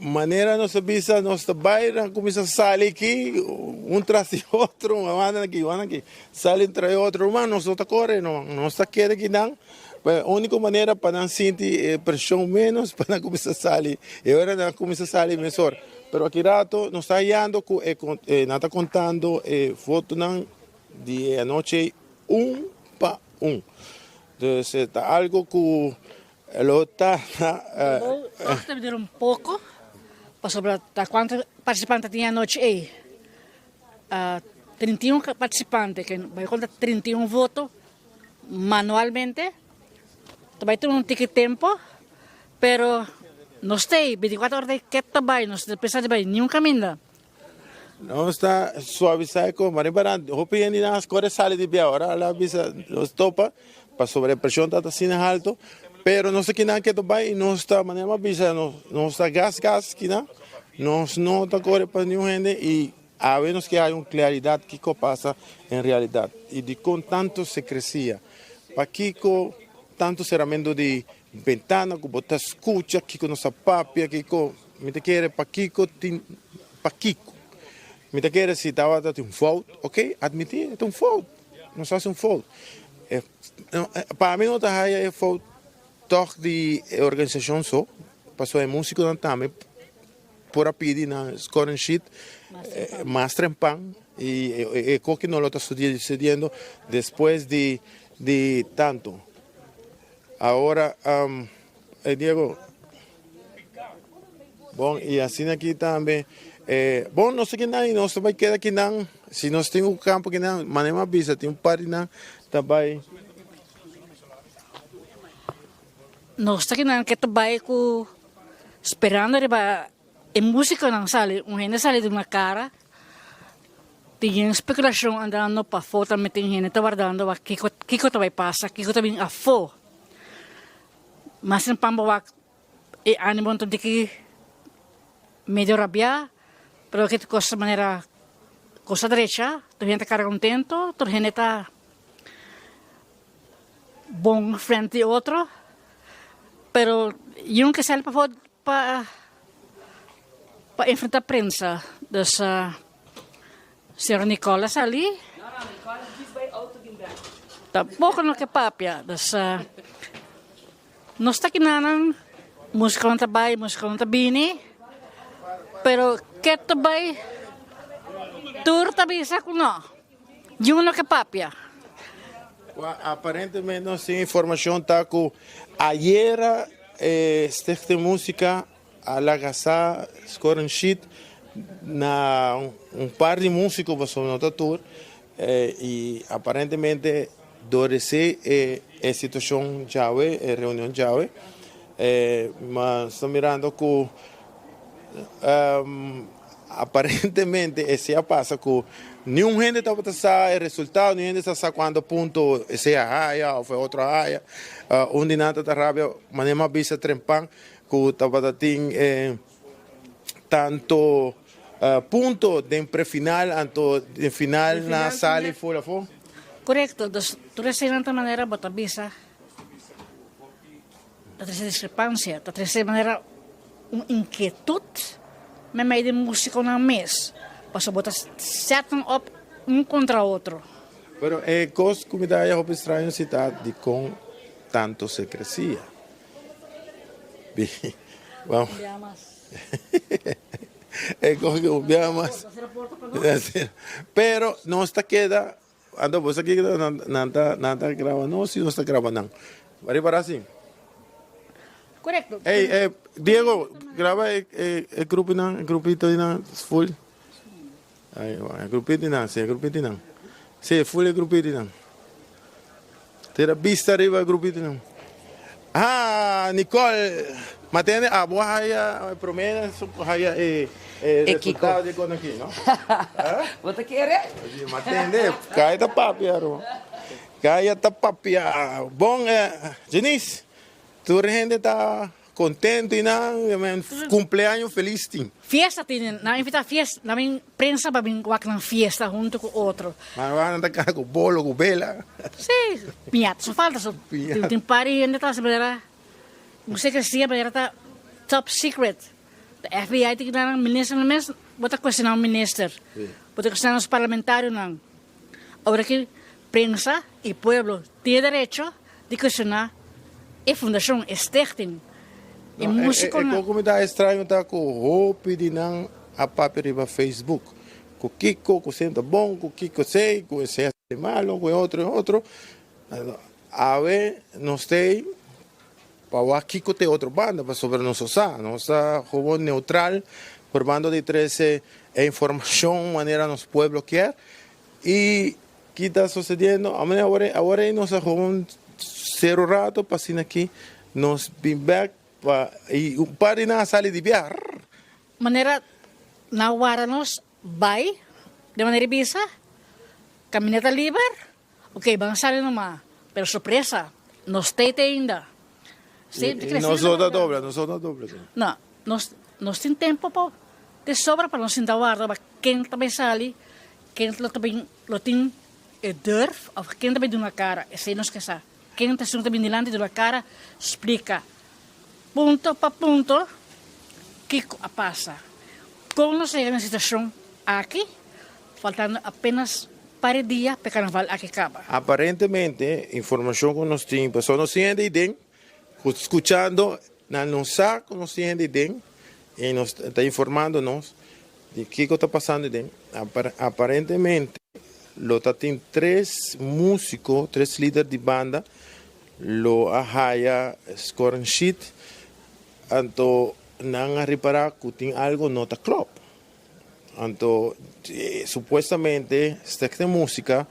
maneira nossa bisa, nossa bairro começa a sair aqui, um traz de outro, um anda aqui, sai entre outro, mas nós não corre, não está querendo aqui não. A única maneira para não sentir pressão menos, para não começar a sair. Eu era não começar a sair melhor. Mas aqui rato, nós está indo, não está contando foto não de a noite para Então, está algo que lo está... Vamos dividir um pouco para sobre quantos participantes tinha a noite aí. 31 participantes, que vai contar 31 votos manualmente. Vai ter um ticket tempo, pero não sei, 24 horas de que trabalho, não sei, precisa de nenhum caminho. Não está suavizar com maribarante. Eu penso nas coisas saem de bem agora, lá bisa nos topa, para sobrepressão está assim alto, pero não sei que não que vai, não está maneira bisa, não está gas que não está corre para nenhum gente e a menos que há uma claridade que passa em realidade e de com tanto se crescia, para Kiko tanto cerramento de ventana, que você escuta, Kiko nossa papia, Kiko, me te quer para Kiko, para Kiko. Me te quer se estava tendo um fault, ok? Admitir, é um fault. Não faz um fault. Para mim não está aí é fault toch de organização só, passou é músico também, por a pedir na scoring sheet, mais trempan e que não lo está sucedendo depois de tanto. Agora, Diego, bom, e assim aqui também, bom, não sei que não, nós vai quedar aqui não, se nós temos um campo que não, mas não avisa, tem um par não, também. Nós aqui não, que trabalha com, esperando, riba, a música não sale, gente sale de uma cara, tem especulação andando para fora, também tem gente guardando, que vai passar, que também a fora. Mas não pambawak e ânimo então de que meio rabia, pero que coisa maneira coisa derecha, tu gente cara contento, tu gente tá bom frente a outro, pero eu que sai para enfrentar a prensa dessa senhora Nicola ali, tampouco não que papia dessa nós está aqui na música não trabalha, música não bini, pero que trabalha, tur também saco não, eu não que papia. Aparentemente não tem informação tá que ayer esta música a la casa scoring sheet na par de músicos passou no tour e aparentemente Dorese é situação chave, é reunião chave, mas estou mirando que aparentemente se passa que nenhum gente está passando o resultado, nenhum gente está quando ponto se a ou foi outra área, onde nada está rábia, mas nem mais bisa trempan que estava tendo tanto ponto de pré-final, tanto de final na sala e fora. Correcto, tu recebes de maneira bota bisa, da terceira discrepância, da terceira maneira inquietude, mas meio de música na mês, para botar setam up contra outro. Pero coisa que me dá a estranho cidade de com tanto se crescia. Vamos. É coisa que mais. Pero não está queda. Ando você aqui nada grava não, se não está gravando não. Vai para assim. Correto. Diego, grava o grupito não, full. Aí, o grupito não, sim, grupito não. Sim, full grupito não. Tera vista arriba o grupito não. Nicole, matene a boa haya promena, haya resultado de quando aqui, não? Wat een keer, hè? Matende, kaya ta papiaro. Kaya ta papia. Bom, Janice, tu gente tá contente e cumpleaños feliz tim. Fiesta tem, na invita fiesta, na minha prensa para vir com fiesta junto com outro. Mas vai andar com bolo, com vela. Sim, pinhata, só falta só. Tem pari ainda tá saber, não sei que se é, mas tá top secret. The FBI tignan ng minister ng mes, bota questionar ang minister. Bota questionar os parlamentários não. Ahora que prensa e pueblo tiene derecho de questionar a fundação, a stichting, e músico É não. como dá estranho tá com roupa de não a papel Facebook. Com Kiko, com sendo bom, com Kiko sei, com esse malo, com outro. A ver, não sei, para o Kiko tem outra banda, para sobre nossa jogo neutral, por bando de 13 é informação, maneira nos pueblos quer. E que está sucedendo? Agora nós vamos ser o rato, passando aqui, nós vim back, e o pare na sala de viajar. Maneira nawara nos vai de maneira bisa, caminhada livre, ok, vamos sair numa, pero surpresa, nos tem ainda. E nós outra dobra. Não, nós temos tempo para de sobra para nós sentar guarda, para quem também sale, quem também lo tem durf, ou quem também dá uma cara, e sei nos que sa, quem está sendo também delante de uma cara, explica, ponto para ponto, que passa. Como nós chegamos na situação aqui, faltando apenas para dia para o carnaval aqui acaba. Aparentemente, informação que nós temos, pessoas não têm ideia, escutando, não sabe, não têm ideia, e nos está informando-nos de que está passando. Aparentemente, tem 3 músicos, 3 líderes de banda, lo ahaya scoring sheet, então não a reparar que tem algo não está claro. Então, supuestamente, esta música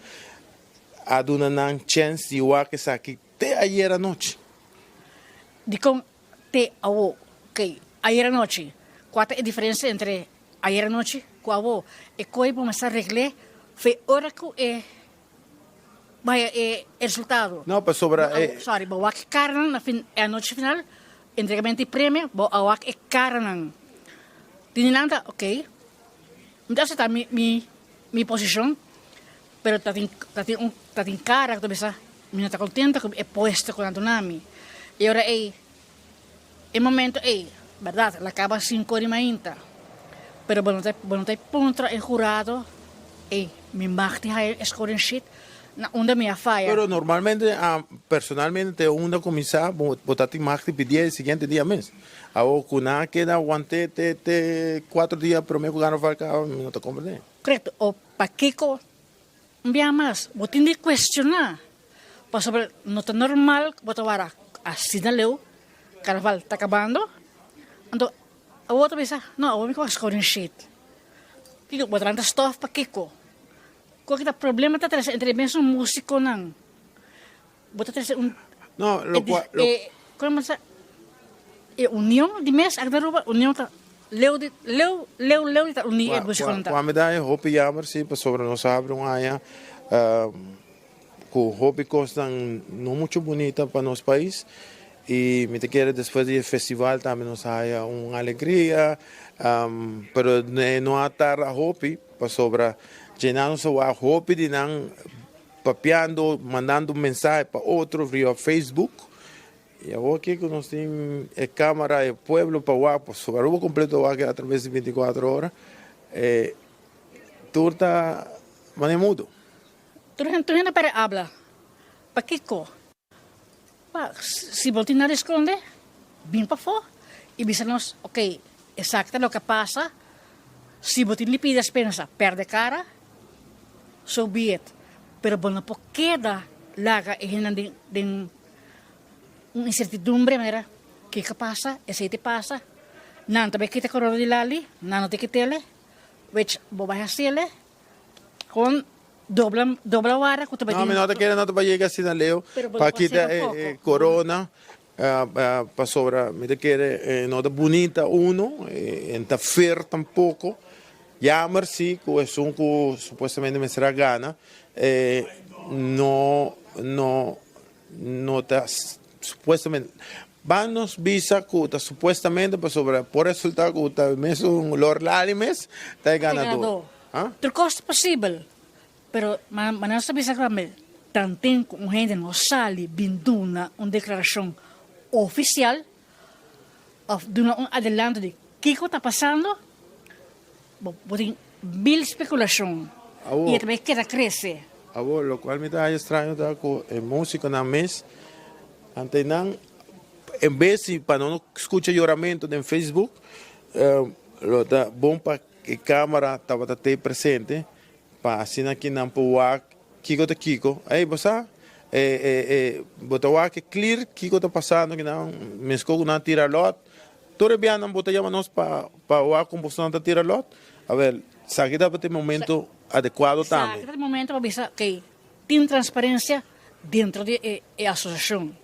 a dona uma chance de ir que aqui até ayer à noite. De com te awo, ok, ayer anoche, qual é a diferença entre ayer anoche e awo? E coi vamos a arreglar, foi hora que vai resultado. Não, para sobra. Sorry, bawa que carnan na a noite final, entregamento de prêmio, bawa que carnan. Tinilanda, ok. Então está mi posição, pero tá tem cara que bisa, me não está contenta com é posto com a nami. E agora é momento verdade, ela acaba 5:30. Pero não tem ponto em jurado, me magti hai scoring sheet na onda me afaya. Pero normalmente, personalmente, una comisa, botati más de pedir el siguiente día mes. Ahora, kuna queda aguante 4 días, pero me jugaron falca, no te comprende. Correto, o paquico, un día más, botín de cuestionar, para sobre, no está normal, botavara, así na leu, carnaval está acabando, então, a outra vez, não, a outra vez, scoring sheet. Kiko, botando stuff paquico. Qual que é o problema está entre mesmo músico não? Bota No, como se união de mês, agora união tá leu tá unir músico não tá. Quando me dá hope jammer, sim, para sobre nós abre área, com hope costa não muito bonita para nosso país. E me te quer depois do festival também nos há uma alegria, pero não há tarde a hope para sobre llenando-se a roupa de não papeando, mandando mensagem para outro via Facebook. E agora aqui que nós temos a câmara, o pueblo para o para sobre o completo o através de 24 horas, tudo está mudo. Tu não para hablar, para Kiko. Se voltar a esconder, vem para fora e bisa-nos, ok, exato o que passa. Se voltar lhe pide pensa, perde cara. So be it. Pero bueno, po queda laga e hinan din incertidumbre manera que pasa, ese te pasa. Nan tabe kita corona di lali, nan te kitele, which bobaya sile con dobla wara ko tabe. No, me nota que não te vai chegar assim na leo, para quitar corona. Para sobra, me te quer nota bonita uno, enta fer tampoco. Jammer sí, que es un que supuestamente me será gana, no está supuestamente, vanos visa que está supuestamente por resultado que está mesmo lor lálimes, está ganador. Ter costa possível, pero maneira sabe sacramente, tanto com gente não sale binduna uma declaração oficial, of doen een adelanto de Kiko está pasando, tem mil especulação. Awo. E também queda crescer. Lo cual me da extraño da com música na mes. Ante não, em vez de para não escutar choramento no Facebook, lo da bom para que câmera estava até presente, para assim aqui não puá Kiko tá Kiko. Aí você botar que clear Kiko tá passando que não me escolho não tirar lot. Todo bem não botar chama nós para o combustão tá tirar lot. A ver, sabe que ter momento adequado também. Naquele momento, para ver que tem transparência dentro da associação.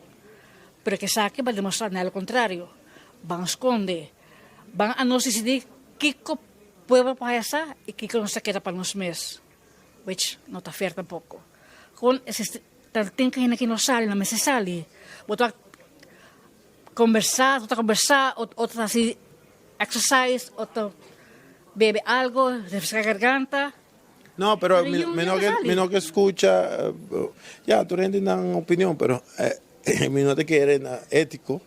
Pero que sabe vai demonstrar ao contrário. Vão esconder. Vão a nós decidir que o povo passa e que não se queda para nós mesmos. Which não está fair tampouco. Com esse tem que aqui não sale, não me se sale. Botar conversar, outra assim, exercise, outra bebe algo, refresca a garganta. No, pero Pero menos que escucha, ya, tú tienes una opinión, pero no te quiere ético,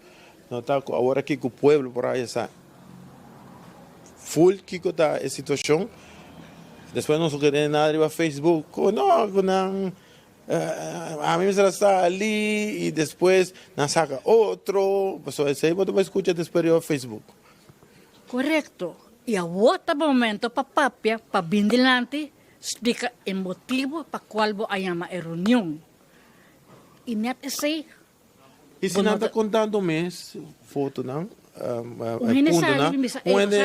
no está ahora aquí con el pueblo por ahí está full Kiko está en situación, después no se quiere nada arriba Facebook, no, a mí me sale ali y después nos saca otro, pues ese vos te vas a escuchar después de Facebook. Correto. E a outro momento, para papia, para bem delante, explica o motivo para qual vou chamar a reunião. E não é assim. Y si no está contando mes, foto, ¿no?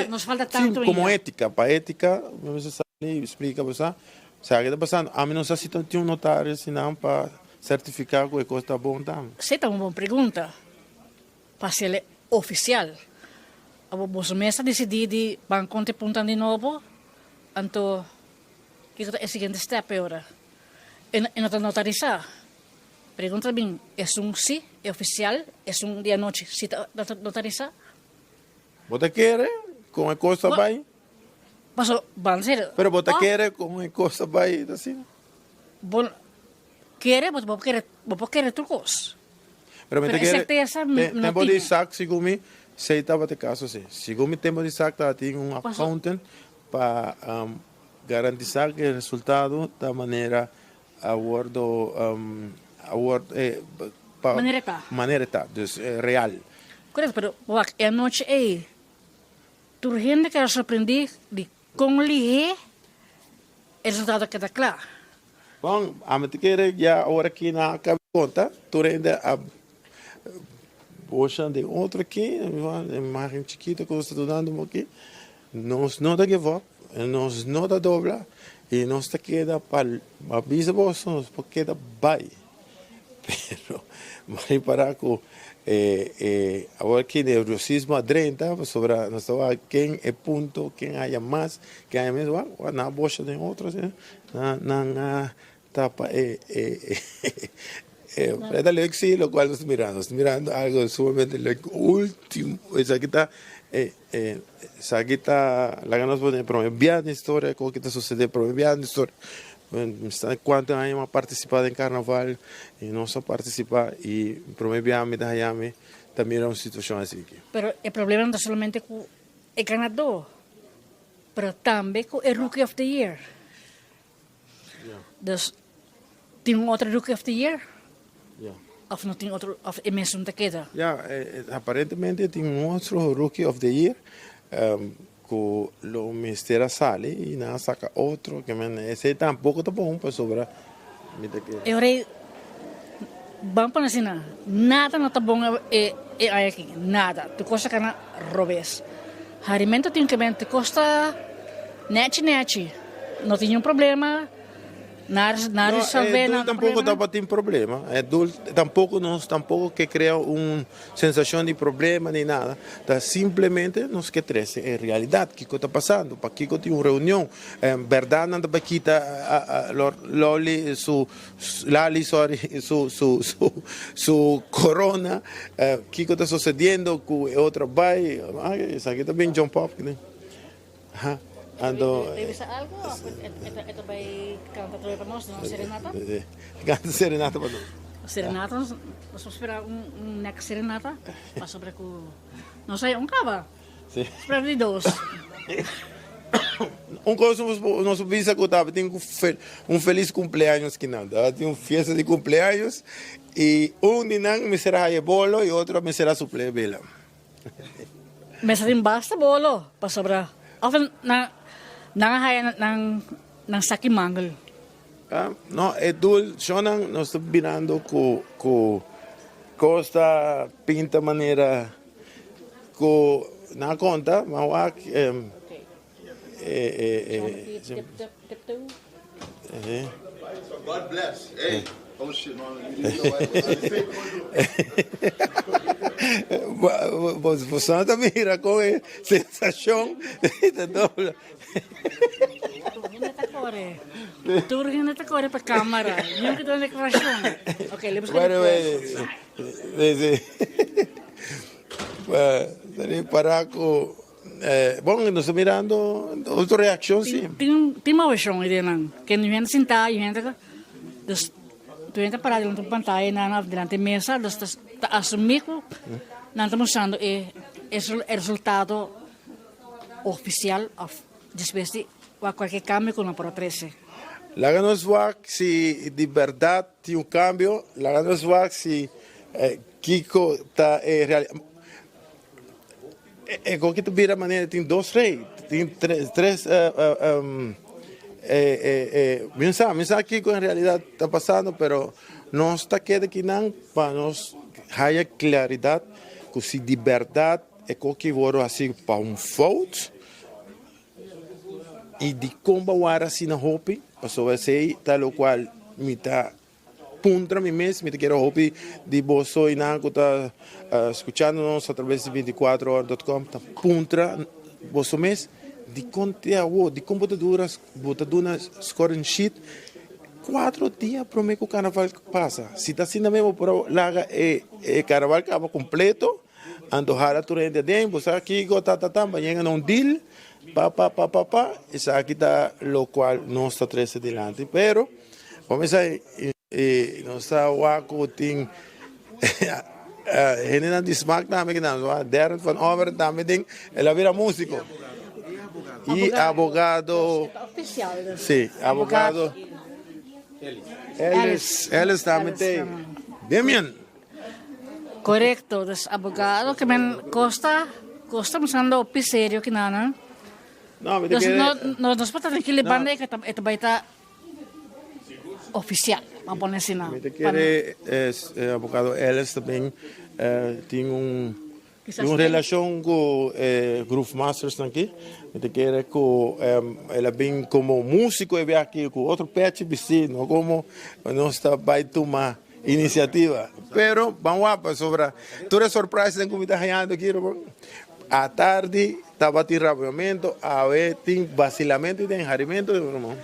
Nos falta tanto. Como ética, para ética, você sabe, explica, você sabe o que está passando. A mim não sei se tem notário, senão para certificar que a coisa está bom também. Você está uma boa pergunta. Para ser oficial. A vossa mesa decidir de banco te puntan de novo, então, que é o seguinte step agora. E não está notarizar. Pergunta bem, é sim, é oficial, é dia noite, se está notarizar? ¿Você quer com a coisa vai? Mas van ser. Pero você quer com a coisa vai assim? Bom, quer, mas vou querer trucos. Pero me Pero certeza não tempo de tinha. saco, segundo se estava de caso assim. Segundo tempo de saco, tinha accountant para garantizar que o resultado da maneira maneira tá, real. Correto, pero a noite é. Tu gente que surpreender de como lhe o resultado que está claro. Bom, a mim te quer já agora aqui na conta, tu ainda a poxa de outro aqui, mais chiquito que eu estou dando aqui, nós não dá que vou, nós não dá dobla e nós te queda para avisa vos, nós queda vai. Pero vai parar com agora aqui nervosismo adrenta sobre nós quem é ponto, quem haya mais, quem haya menos, na poxa de outros, na tapa Preta Lexi, lo cual nos estamos mirando algo sumamente último. Esa aquí está, la ganas de promover la historia, cómo que está sucediendo, promover la historia. ¿Cuántos años hemos participado en carnaval y no se participa y promover a Miami también era una situación así. Pero el problema no es solamente con el ganador, pero también con el Rookie of the Year. Dus, tiene otro Rookie of the Year? Yeah. Of não tem outro, of é mesmo daquela? Yeah, aparentemente tem outro Rookie of the Year, que o Mistera sale e não saca outro, que esse tampouco tá bom para sobrar. Eu rei, vamos para assim, nada não tá bom aqui, nada. Tu costa que na robes. Harimento tem que mente costa net, não tem problema. Nada resolver, nada tampouco tem problema. Tampouco que cria uma sensação de problema nem nada. Tá simplesmente nos que trece é realidade que está passando. Para que tem uma reunião, verdade não para quitar loli su corona, que está sucedendo com outra vai. Isso aqui também John Pop, né? Ando. ¿Te algo? ¿Esto va a cantar para nosotros? ¿No? ¿Serenata? Canta serenata para nosotros. Serenata, vamos esperar una serenata para sobre que... No sé, un cava. Sim. Esperando de dois. Coisa nosso visa que estava tem feliz cumpleaños que não, tá? Tem uma festa de cumpleaños e de não me será aí bolo e outro me será suple bela. Mesa din basta bolo. Pasobra. Often, nangahaya ng sakimangol. No, é dul, Shonan, nós estamos virando com costa pinta maneira com na conta, mas God bless. Hey. Oh shit, man. Você não mira com sensação de doble. Turhin na takore pa kamera. Yung kita na dekorasyon. Okay, lebas ka Bueno, para com bom, nós estamos mirando outra reação, sim. Tem uma versão aí dentro. Que não vem sentar, e vem dus tu entra parado dentro da pantalla na delante da mesa, dus tá assumir que não estamos usando é o resultado oficial depois de qualquer cambio com a Pro 13. Lá nos vai se de verdade tem cambio, lá nos vai se Kiko está real. Como que tu vira maneira tem dois reis, tem três mensaje que en realidad está pasando, pero no está queda que não para nos haya claridad que si de verdad é que voro assim para voto e de como agora assim na hopi, passou vai ser tal qual me tá puntra mi mês, me quero hopi de bolso e não que tá escutando-nos através de 24horas.com, tá puntra bolso mês de conteúdo, de computadoras, botaduras, scoring sheet, 4 dias para o que o carnaval passa. Se está assim mesmo, por lá o carnaval acaba completo, antojar a turente de você aqui, amanhã não deal, isso aqui está o qual não está três adiante. Pero, vamos aí, não está o aco, tem gente não desmarca também, que não, Darren van Over também tem, ela vira músico. E abogado. Oficial. Sim, abogado. Eles também tem. Demian. Correcto, dos abogado que men costa usando piserio que nana. Não, me Dos quer. nos pata que le banda que ito baita oficial, vamos poner assim na. Me quer abogado eles também tem uma relação com Groove Masters aqui. Me quer que ela vem como músico e vem aqui com outro pet não como não está vai tomar iniciativa. Pero vamos lá sobre toda surpresa que me está ganhando aqui. À tarde estava tendo rabiamento, a ver tem vacilamento e tem enjarimento, irmão.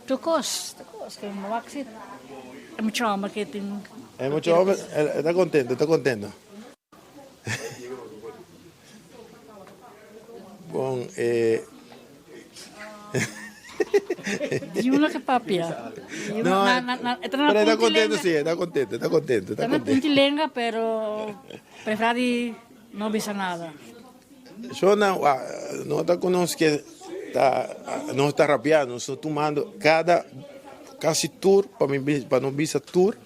Tukos, que no vaksit. É muito marketing. É muito homem, está contento, está contento. Bom, Yung na kapapya. não, Ito na pero está contento, sim, está contento, está contento, está Ito na contento. puntilenga, pero preferi no bisa nada. Eu não está conosco que não está rabiando, estou tomando casi tour para não bisa tour,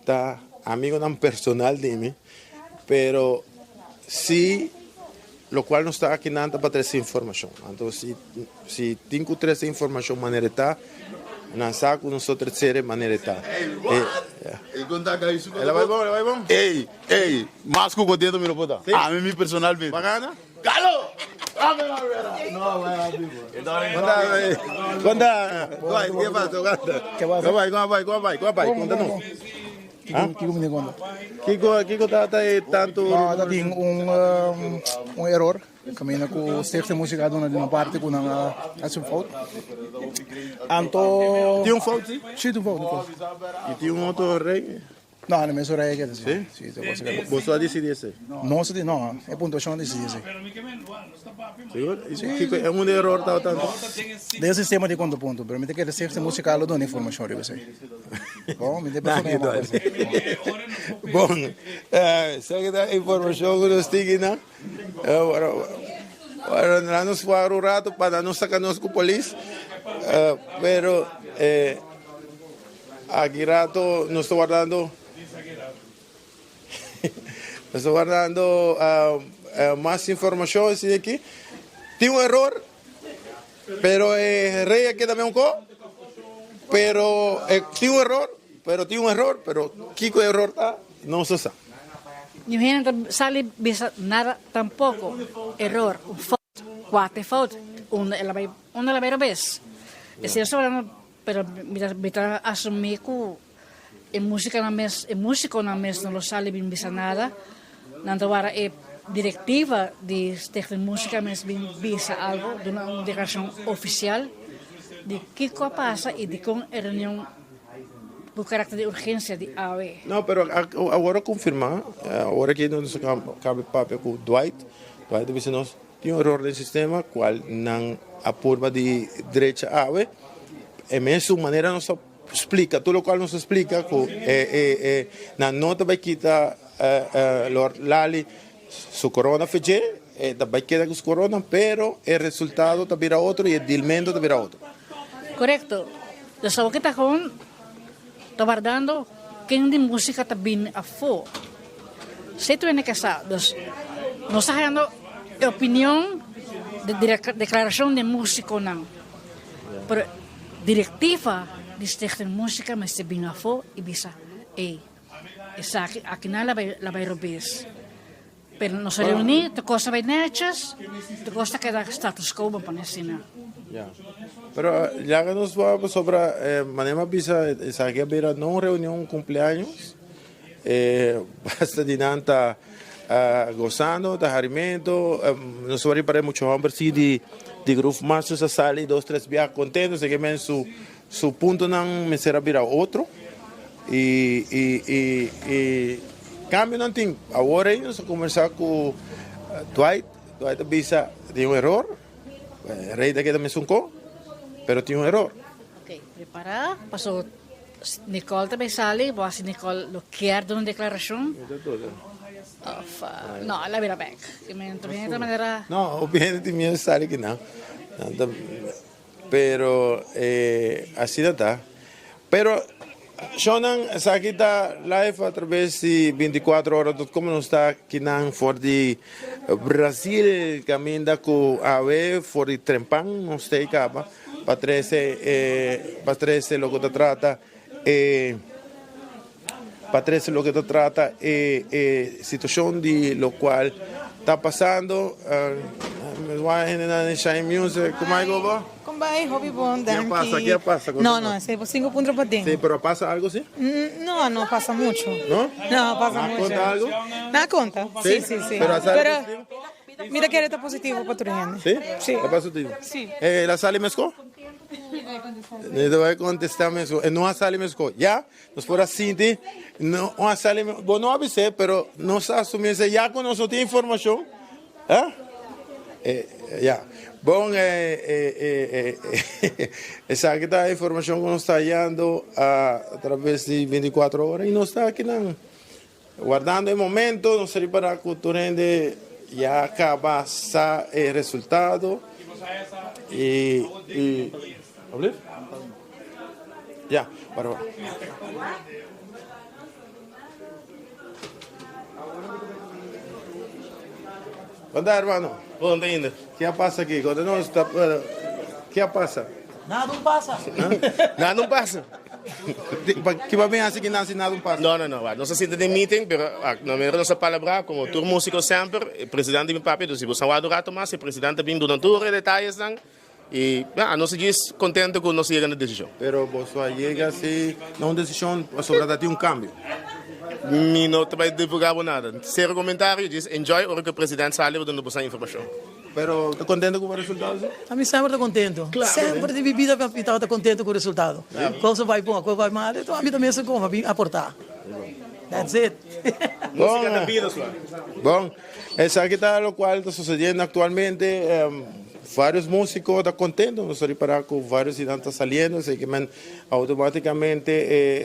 tá amigo não personal de mim, pero sí, lo cual não está aqui nada para trazer informação. Então, se tem que trazer informação maneira tá, não saco não sou terceira maneira tá. Ela vai bom. Ei, mas com contento me lo puta. A mim me personal mesmo. Bacana? Galo! Conta, vai, que passa? Vai, conta não. Kiko me conta. Kiko tá tanto. Dat ding error. Kami na ko steeds música na din parte ko ng as een fout. Anto Tem foto, sim? Sim, um fout. E tem outro rei. No, não me sou aí que Sim? sim, eu posso ver. Você só decide isso. Não, não, é pontuação de sim. Seguro? Isso é um erro tal tanto. Desse sistema de quanto ponto, pero me tem que receber musical do informação de você. Bom, me tem Bom, sabe da informação que nós temos, né? Agora nos para o rato para não sacarmos com a polícia, pero aqui rato nós estamos guardando mais informações aqui. Tem erro, pero rei aqui também pero tem erro, pero que erro está, não se sabe. Yung hindi sali bisa nada tampoco error, un fault, quate fault, una la vera vez. Es eso pero mita asumir que en música na mes no lo sale bin bisa nada. Nanto wara directiva de esta música mes bin bisa algo de una declaración oficial de qué pasa y de con reunión por carácter de urgência de AOE. Não, pero agora confirmar, agora que nós cabe papel com Dwight disse nós tem erro no sistema, qual não apurva de direita AOE, é mesmo maneira nós explica, tudo o qual nos explica que na nota vai quitar Lord Lali su corona fece, vai quitar com su corona, pero o resultado tá vira outro e o dilmento tá vira outro. Correcto. Eu só que tá com guardando quem de música também a fo. Se tu é que sabe, não está dando opinião de declaração de músico não. Pero diretiva de esta música mas se bem a fo e bisa essa aqui não la vai robes. Pero nos reunir, te costa vai netjes, te costa que da status quo para nesina. Yeah. Pero ya que nos vamos sobre manema bisa esa que habrá no reunión cumpleaños basta dinanta gozando de alimento nos va a reparar mucho hombres sí de grupo más se sale 2-3 viajes contentos de que men su punto no me será virar otro y cambio não tem agora nós conversar com Dwight bisa de um erro rei daqui também suncou pero tinha um erro. Ok, prepara, passou Nicole também sale, vou se Nicole lo quer dar uma declaração. No, la vera back. Que me também de maneira. No, obviamente minha sale que não. Pero assim está. Pero Shonan, aqui está live através de 24 horas, como não está aqui na for de Brasil, caminha com a AOE, for de Trempan, não sei capa. Patrese lo que te trata situación de lo cual está pasando me voy a generar en Shine Music ¿cómo hay algo? ¿Cómo hay? Hobby bom, danke. ¿Qué pasa? No, es 5 puntos para ti. Sí, pero pasa algo, ¿sí? No pasa mucho. ¿No? No pasa mucho. ¿Cuenta algo? ¿Me cuenta? Sí. Pero mira que está positivo para tu gente. ¿Sí? ¿Qué pasa positivo? Sí. ¿La sale mesco? Te voy a contestar mesco. No a sale mesco. Ya, nos fuera así, no a sale, bueno, no avisé, pero no se asume, ya con nosotros tiene información. Ya. Bom, essa aqui tá a informação que nos está dando através de 24 horas e nós está aqui guardando o momento, não seria para que o gente já acaba o resultado e já, para Onda, hermano. ¿Dónde ainda? ¿Qué pasa aquí? Cuando no está, ¿qué pasa? Nada não passa. Nada não passa. Que vai bem assim que nada não passa. Não. Nós assistamos de meeting, mas na minha nossa palavra, como todo músico sempre, o presidente de meu papi, então se você vai adorar Tomás, o presidente vem durante todos os detalhes, e nós estamos contentes com nós chegando na decisão. Pero você chega assim, não decisão sobre dar um câmbio. Mi não vai divulgar nada. Zero comentário, diz enjoy, hora que o presidente sai, eu dou a informação. Pero está contente com o resultado? A mim sempre está contente. Claro, sempre de bebida está contente com o resultado. Quando vai bom, quando vai mal, então a mim também se como aportar. That's it. Música da vida, suave. Bom, essa aqui está o qual está sucedendo atualmente. Vários músicos estão contentos, nós reparar que vários estão saindo, assim que automaticamente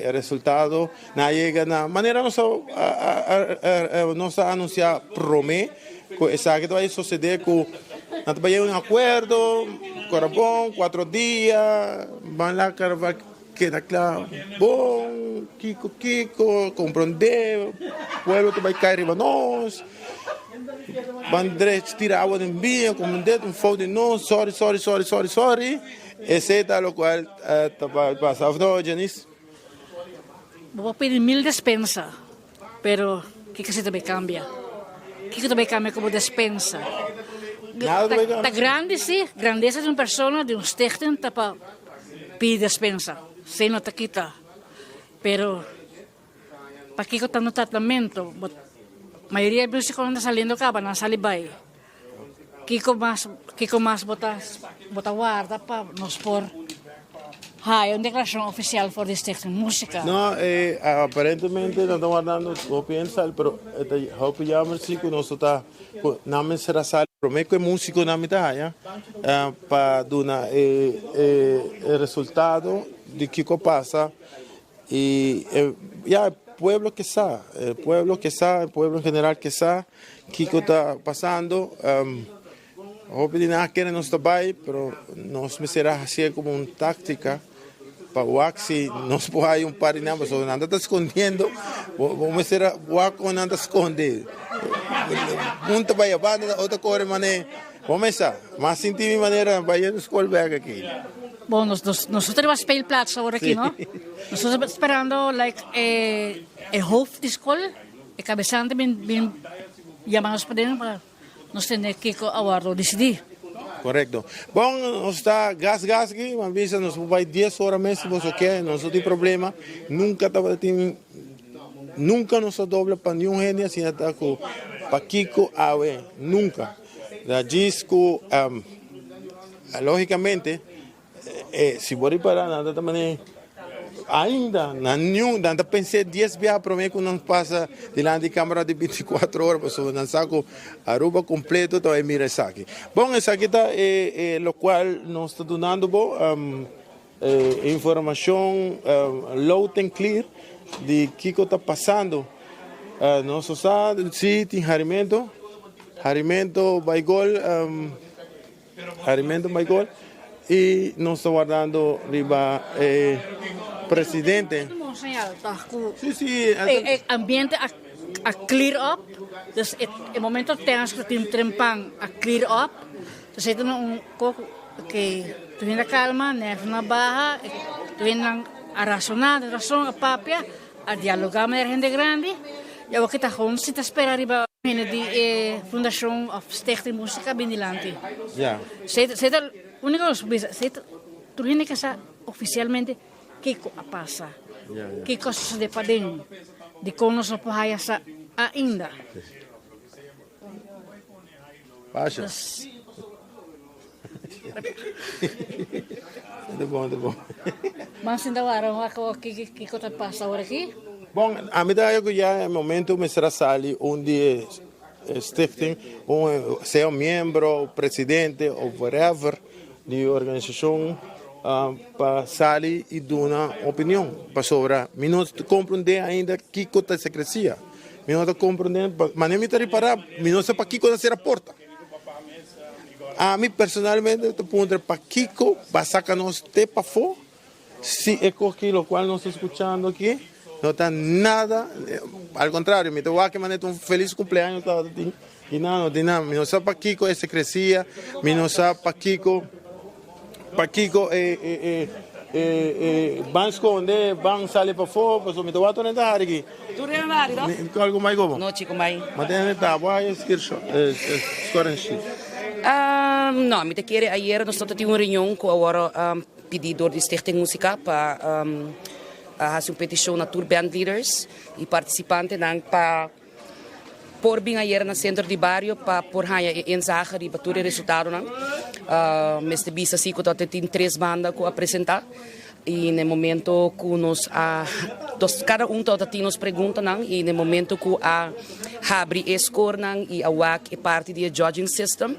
o resultado não chega na maneira nós anunciar promê que essa aqui vai suceder com nós vai um acordo, bom, 4 dias, vão lá vai queda claro, bom, Kiko, compreender, o pueblo vai cair riba nós. Bandre tira água de vinho, como um fogo de nós, sorry. Esse é o qual está passando, não, Janice? Vou pedir 1000 despensa, pero Kiko se também cambia. Kiko também cambia como despensa. Nada também cambia. Tá grande, sim, grandeza de uma pessoa, de um stichting, tá para pedir despensa. Sem nota quita. Pero, para Kiko está no tratamento, a maioria dos músicos não salindo cá, não sali bem. Kiko mais bota guarda para nos pôr. Uma declaração oficial por distrito música. Não, aparentemente não estão guardando o pensar, mas eu jammer sim que nós está não será sal, prometo que músico não me dá, já, para dar o resultado de Kiko passa e já pueblo que sabe, el pueblo en general que sabe, Kiko está pasando. Hope de nada quiere nos trabalhar, pero nos me será así como una táctica para Waxi, nos puede un par de nada, pero nada está escondiendo, vamos a ser Waco nada esconde. Un trabalho banda, outra coisa mané, vamos a mas sin mi manera vaya a escolher aqui. Bom, nosotros vamos a pedir plaats ahora aquí, ¿no? Nosotros estamos esperando, el hoofd de escuela, el cabezante, bien llamados para dentro para nos tener Kiko Aguardo decidir. Correcto. Bom, nós está gas aqui, mas visa nos vai 10 horas mesmo, ok, não tem problema. Nunca nos dobla para nenhum gênio, assim está com para Kiko Awe, nunca. Da disco, logicamente, se for para nada também ainda não pensei 10 vezes para mim que não passa diante de câmera de 24 horas, pessoal, não saco Aruba completo, então é mira isso aqui. Bom, isso aqui está o qual nós está dando informação loud and clear de Kiko está passando. Nós só sim tem Jarimento Baigol, e nós estamos guardando riba presidente. Sí. El ambiente a clear up. Dus het momento tens que tem trempan a clear up. Dus het een que tu na calma, nervo na barra, tu a razonar, a papia, a dialogar com a gente grande. E o que está gewoon zit te esperar riba de Fundação of Stichting Música Bindilante. Ja. Zit único tu viene que sa oficialmente Kiko a passa. Kiko se de padeng. De como se pode sa ainda. Passa. De bom. Mas ainda agora Kiko te passa agora aqui. Bom, a medida que já é momento me será sali onde Stichting, seja membro, presidente ou whatever de organização para sair e dar uma opinião para sobre. Me não compreender ainda que coisa se crescia. Me não compreender, mas nem me está reparar, me não sei para que coisa será a porta. A mim personalmente eu ponho para Kiko, para sacar-nos de para fora, se é aquilo qual nós estamos escutando aqui, não está nada, ao contrário, me estou aqui, mas um feliz cumpleaños, e não tem nada, me não sei para Kiko esse crescia, me não sei para Kiko van esconder, van salir para fora, pues me estou atendo aqui. Tu renari, não? Algo mais como? No, chico, mai. Mas tem tá, vai escolher sheet. Não, me te querer ayer nós estamos tendo uma reunião com o pedidor de Stichting Música para fazer uma petição na Tour Band Leaders e participantes para por bem ayer no centro de barrio para por haya ensaiar e bater resultado não. Mas te bisa assim que tem 3 bandas que apresentar. E no momento que cada toda nos pergunta e no momento que abre a score e a WAC é parte do judging system,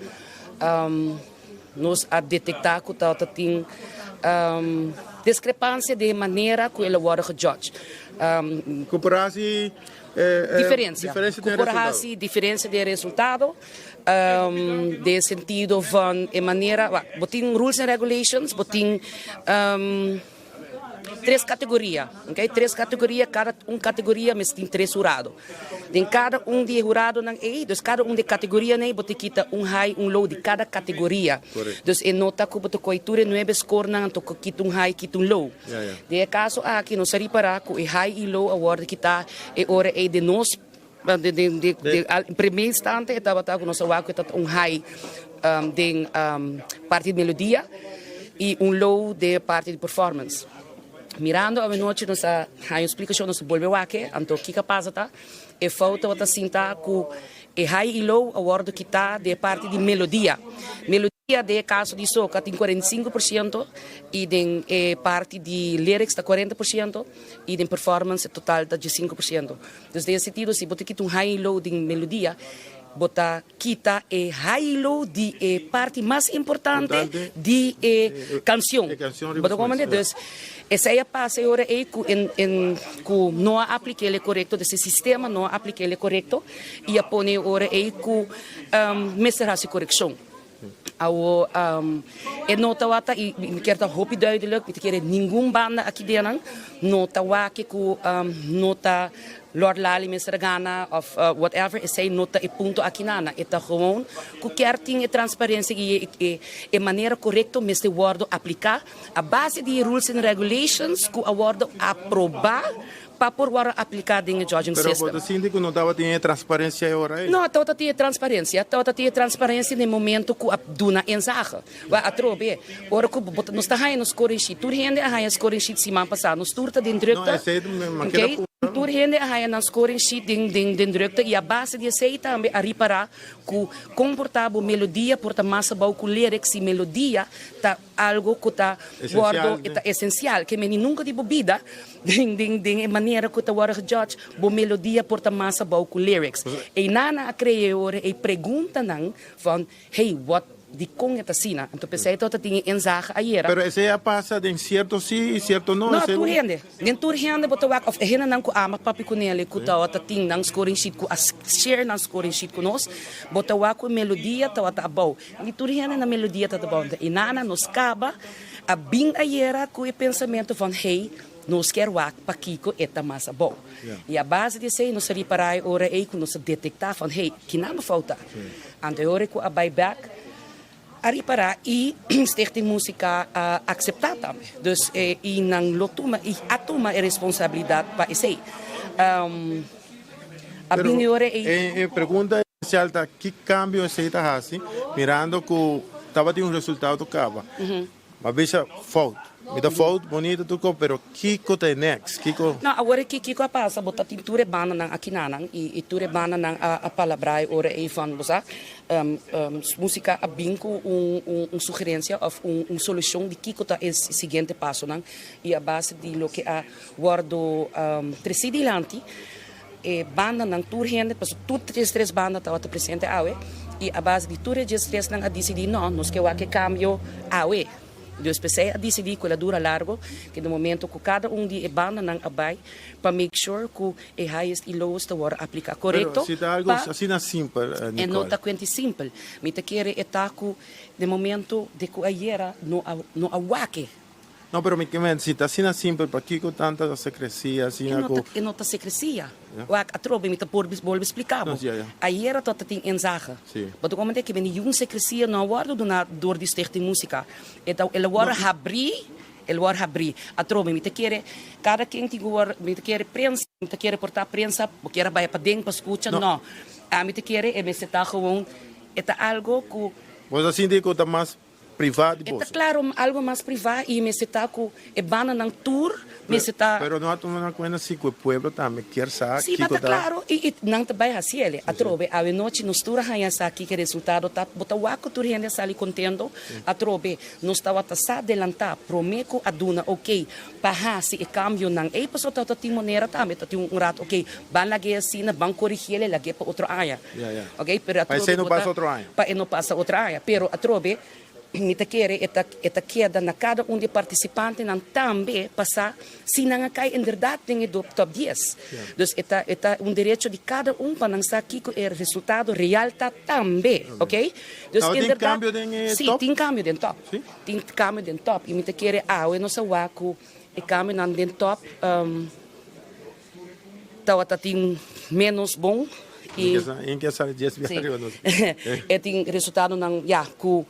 nós a detectar que toda tem discrepância de maneira que ele vai judge. Cooperatie, diferença de resultado, de sentido van maneira, botin rules and regulations, botin três categorias, ok? Três categorias, cada categoria mas tem três jurados. Em cada de jurado não é, dus cada de categoria nem bote kita high, low de cada categoria. Dus em nota que bote coitura 9 score não to kita high, kita low. De caso aqui não seria para que high e low award kita é hora é de nós de primeiro instante estava com nossa waco high de parte de melodia e low de parte de performance. Mirando a noite nossa a explicação nossa volveu aqui, então que passa tá? E falta outra cinta com e high e low award que tá de parte de melodia. Melodia de caso de soca tem 45% e de parte de lyrics está 40% e de performance total está de 5%. Então nesse sentido se botar aqui high e low de melodia botar kita high e low de parte mais importante de canção. Botar como é dus essa aí passa agora é que não aplica ele correto desse sistema não aplica ele correto e a põe agora é que mestra essa correção. É nota wata e quero dar hope duidelijk, ik quero nenhum banda aqui dentro, nota wake que nota Lord Lali, Mr. Gana, of whatever, essa nota e ponto aqui nana, é gewoon que quer ter transparência e maneira correta, mas de word aplicar a base de rules and regulations que a word aprovar para por aplicar em judging system. Pero o síndico não estava tendo transparência agora? Não, toda tinha transparência no momento que a duna ensaja. A trobe, ora que nós está aí nos scoring sheet, tur rende a aí scoring sheet semana passada, nos turta de drukte. Não, esse é tur rende a aí na scoring sheet de drukte e a base de sei também a reparar que comportava melodia porta massa bau com lyrics e melodia tá algo que tá guardo tá essencial que me nunca de bebida de maneira que tá guardo judge bo melodia porta massa bau com lyrics e nana a creadora e pergunta não van hey what de com esta cena então pensei toda tinha ensage ayer pero esse já passa de certo sim e certo não não tu rende dentro rende botou wak of hena não com ama papi com ele que tá outra tinha não scoring sheet com share não scoring sheet com nós botou wak com melodia tá outra bom e tu rende na melodia tá bom e nana nos caba a bing ayer com o pensamento van hey nós quer wak para Kiko eta massa bom e a base de sei nós seria para ora aí que nós detectar van hey que não falta anterior com a buyback ari para e stichting música aceitar também. Dus e não lotuma e atuma a responsabilidade para isso. A binhore pergunta inicial tá que cambio esse está assim, mirando que estava tendo resultado cava. Mas veja falta. Me dá foto bonita tudo, pero Kiko tem next. Kiko. Não, agora que Kiko passa, bota tintura bana nang aqui nanang e ture bana nang a palabra ora e van bosa música a binco sugerência ou solução de Kiko tá é seguinte passo nang e a base de lo que a guardo presidilante e banda nang tour rende, mas tudo três banda tá outra presente awe e a base de tour três nang a decidir não, nós que o que cambio awe. Deus pensei a decidir que ela dura largo, que no momento que cada de banda não abai, para make sure que o highest e lowest war aplica correto. Se dá algo assim na simples, é nota quente simples. Me te quer estar que no momento de que a era no awaque. Não, pero me quemen, se está assim na simples, para que com tanta secrecia assim algo. É nota secrecia. A trobe me te por explicar. A era toda tem ensage. Mas como é que me nenhum secrecia não guardo na dor de stichting música. Então ela guarda abrir. A trobe me te quer cada quem te guarda, me te quer prensa, me te quer portar prensa, porque era vai para dentro para escutar, não. A me te quer é me se tá gewoon é algo que Mas assim digo tá mais privado de Está bolsa. claro, algo mais privado e me está com é bana nang tour, me está. Pero no tomando cuenta si el pueblo también quiere saber. Sim, mas está claro, e não também assim ele. A trobe, a noite nos tura hanha aqui que resultado tá bota waco tur rende sali contendo. A trobe, nos estava a sa adelantar, promeco a duna, ok, para se e cambio nang ei paso tá timonera tá, meta um rato, ok, ban lagi assim na ban corrigir ele lagi para outro área. Ok, pero a Para trobe esse não passa outro área. Para não passa outra área, pero a trobe Mita quer esta queda na cada de participante não também passar se não cai em verdade tem do top 10. Então eta direito de cada para não saber que o resultado real tá também, ok? Então tem cambio de sim, top? tem cambio de top. Sim? Tem cambio de top. E mita quer eu não sei o cambio não de top tá tem menos bom e em que sale 10 tem resultado não com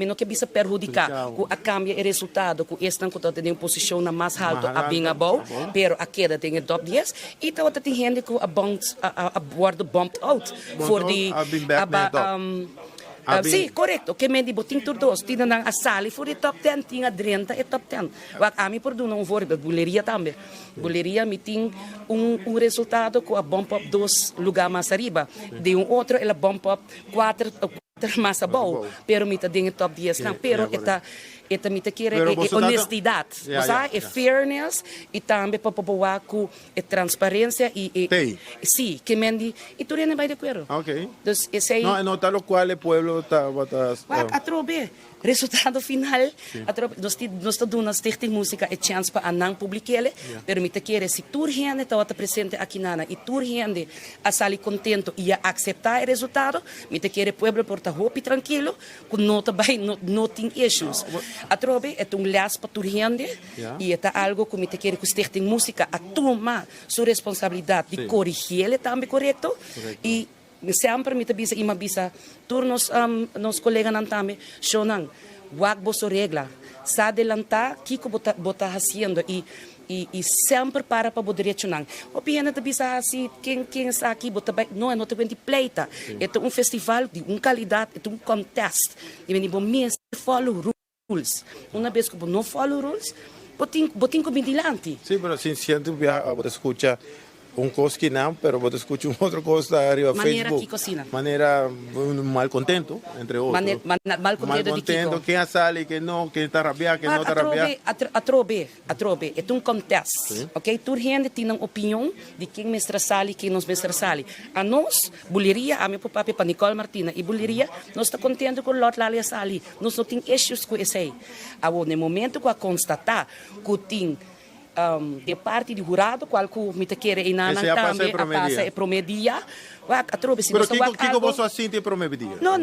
não que bisa perjudicar a cambia e resultado que estão com tem posição na mais alta a binga bom pero a queda tem top 10 e então tem gente que a bordo bumped out for the sim, correto. Que me dibo, ting turdos, tinha nang asali for the top 10, tinha 30 e top 10. Wak ami por do não for, buleria também. Buleria me tem resultado com a bump up 2 lugar mais arriba. De outro, ela bump up 4 mais bom. Pero me tá dentro top 10 não. Pero eta me tá querer honestidade. É fairness e também para popular com transparência e sim, que mendi e tu não vai de acordo. Ok. Então esse aí. Não, tal qual o pueblo está a trobe. Resultado final, nós estamos dando a Stichting Música a chance para não publicar, pero me quer se tu gente está presente aqui nana e tu gente a sair contento e a aceitar o resultado, me quer o pueblo por estar hope tranquilo, com não também não tem issues. A trobe é lás para tu gente e é algo que me quer que Stichting Música a tomar sua responsabilidade de corrigir também correto e sempre me tabisa ima bisa turnos nos colegas nan tame shonan wag boso regla sa adelantar kiko bota haciendo e sempre para o direito não. O piano tabisa assim quem está aqui bota não te vende pleita. É festival de qualidade, é contest. E vem bom mesmo follow rules. Uma vez que não follow rules, botin como dilante. Sí, pero si siente vos escucha cosa que no, pero vos escuchas otra cosa arriba en Manera Facebook. que cocina. Manera mal contento, entre otros. Mal contento de Kiko. Quem sale, que no, que está rabiado, que no está rabiado. A trobe, é contest. Ok? Tu gente tem uma opinião de quem mestra sale e quem não mestra sale. A nós, buleria, a meu papai, para Nicole Martina, e buleria, nós está contente com o lot lá sali. Nós não tem issues com isso aí. No momento que a constatar que tem de parte do jurado, qual que me quer e não também passa e promedia. A trobe se Pero que você assim te promedia? Não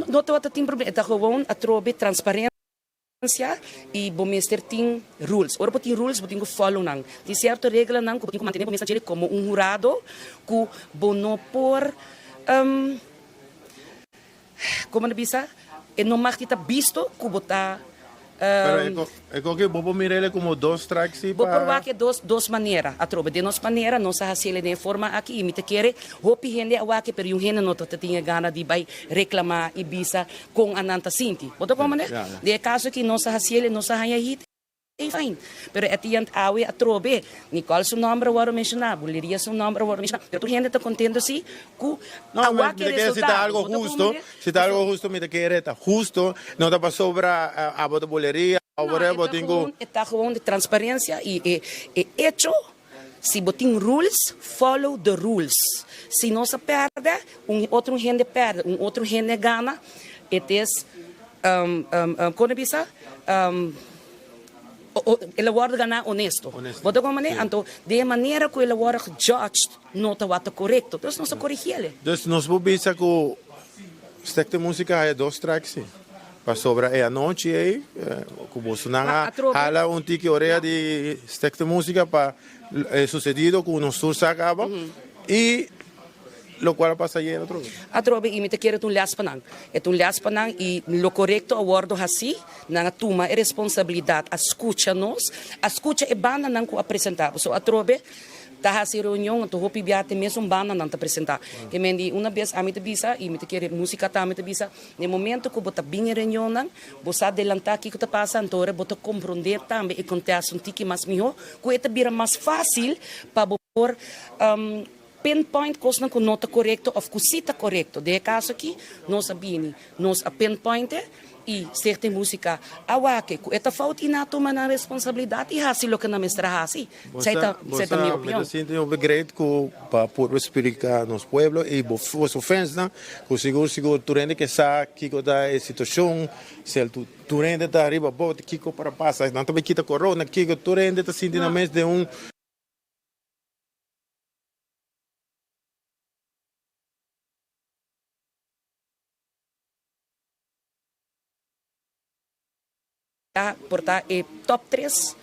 tem problema. Está gewoon a trobe transparência e bom mestre tem rules. Ora tem rules, tem que follow não. Tem certa regra não, que tem que manter o mestre como jurado, que não por como não bisa, e não mais está visto que botar. Pero é que vou mirar ele como 2 tracks e vou provar que duas maneiras. A trobe de nossa maneira, nós fazemos de forma aqui e me te quer, hope gente a wake, pero yung gente não tinha gana de vai reclamar e bisa com a nanta sinti. Boto como né? De caso que nós fazemos, nós fazemos fine. Pero etiant awe a trobe, Nicole seu nome eu mencionar, buleria seu nome eu mencionar. Pero tu gente está contente sim, que a wake resultado. Se está algo justo, se está algo justo, me te quer está justo, não está para sobra a bota buleria, está gewoon de transparência e hecho, se botin rules, follow the rules. Se não se perde, outro gente perde, outro gente gana, como bisa, ele vai ganhar honesto. Botou como maneira, então de maneira que ele vai judged, não está correto, então não se corrige ele. Então nós vamos pensar que o Stichting Música é 2 tracks, para sobra é a noite aí, que você não hala tique orelha de Stichting Música para sucedido que o nosso acaba e lo cual passa aí outro. A trobe e me te quer lás panang. É lás panang e lo correto a wordo assim, na tuma é responsabilidade. A escuta é banda não apresentar. So a trobe tá a reunião, tu hopi biate mesmo banda não te apresentar. Que mendi uma vez a mim te bisa e me te querer música tá me te bisa. No momento que bota bem reunião não, você adelantar aqui que te passa, então bota compreender também e contexto um tique mais melhor, que é vira mais fácil para por pinpoint coisa com nota correta ou com cita correta. De caso aqui, nós sabemos, nós a pinpoint e certa música awake ku eta falta ina toma na responsabilidade e hasi lo que na mestra hasi certa minha opinião sinto um begredo que para por explicar nos pueblos e vos ofensa que seguro turende que sa que da situação se tu turende tá arriba bote que para passar não também quita corona que turende tá sentindo na mês de portar top 3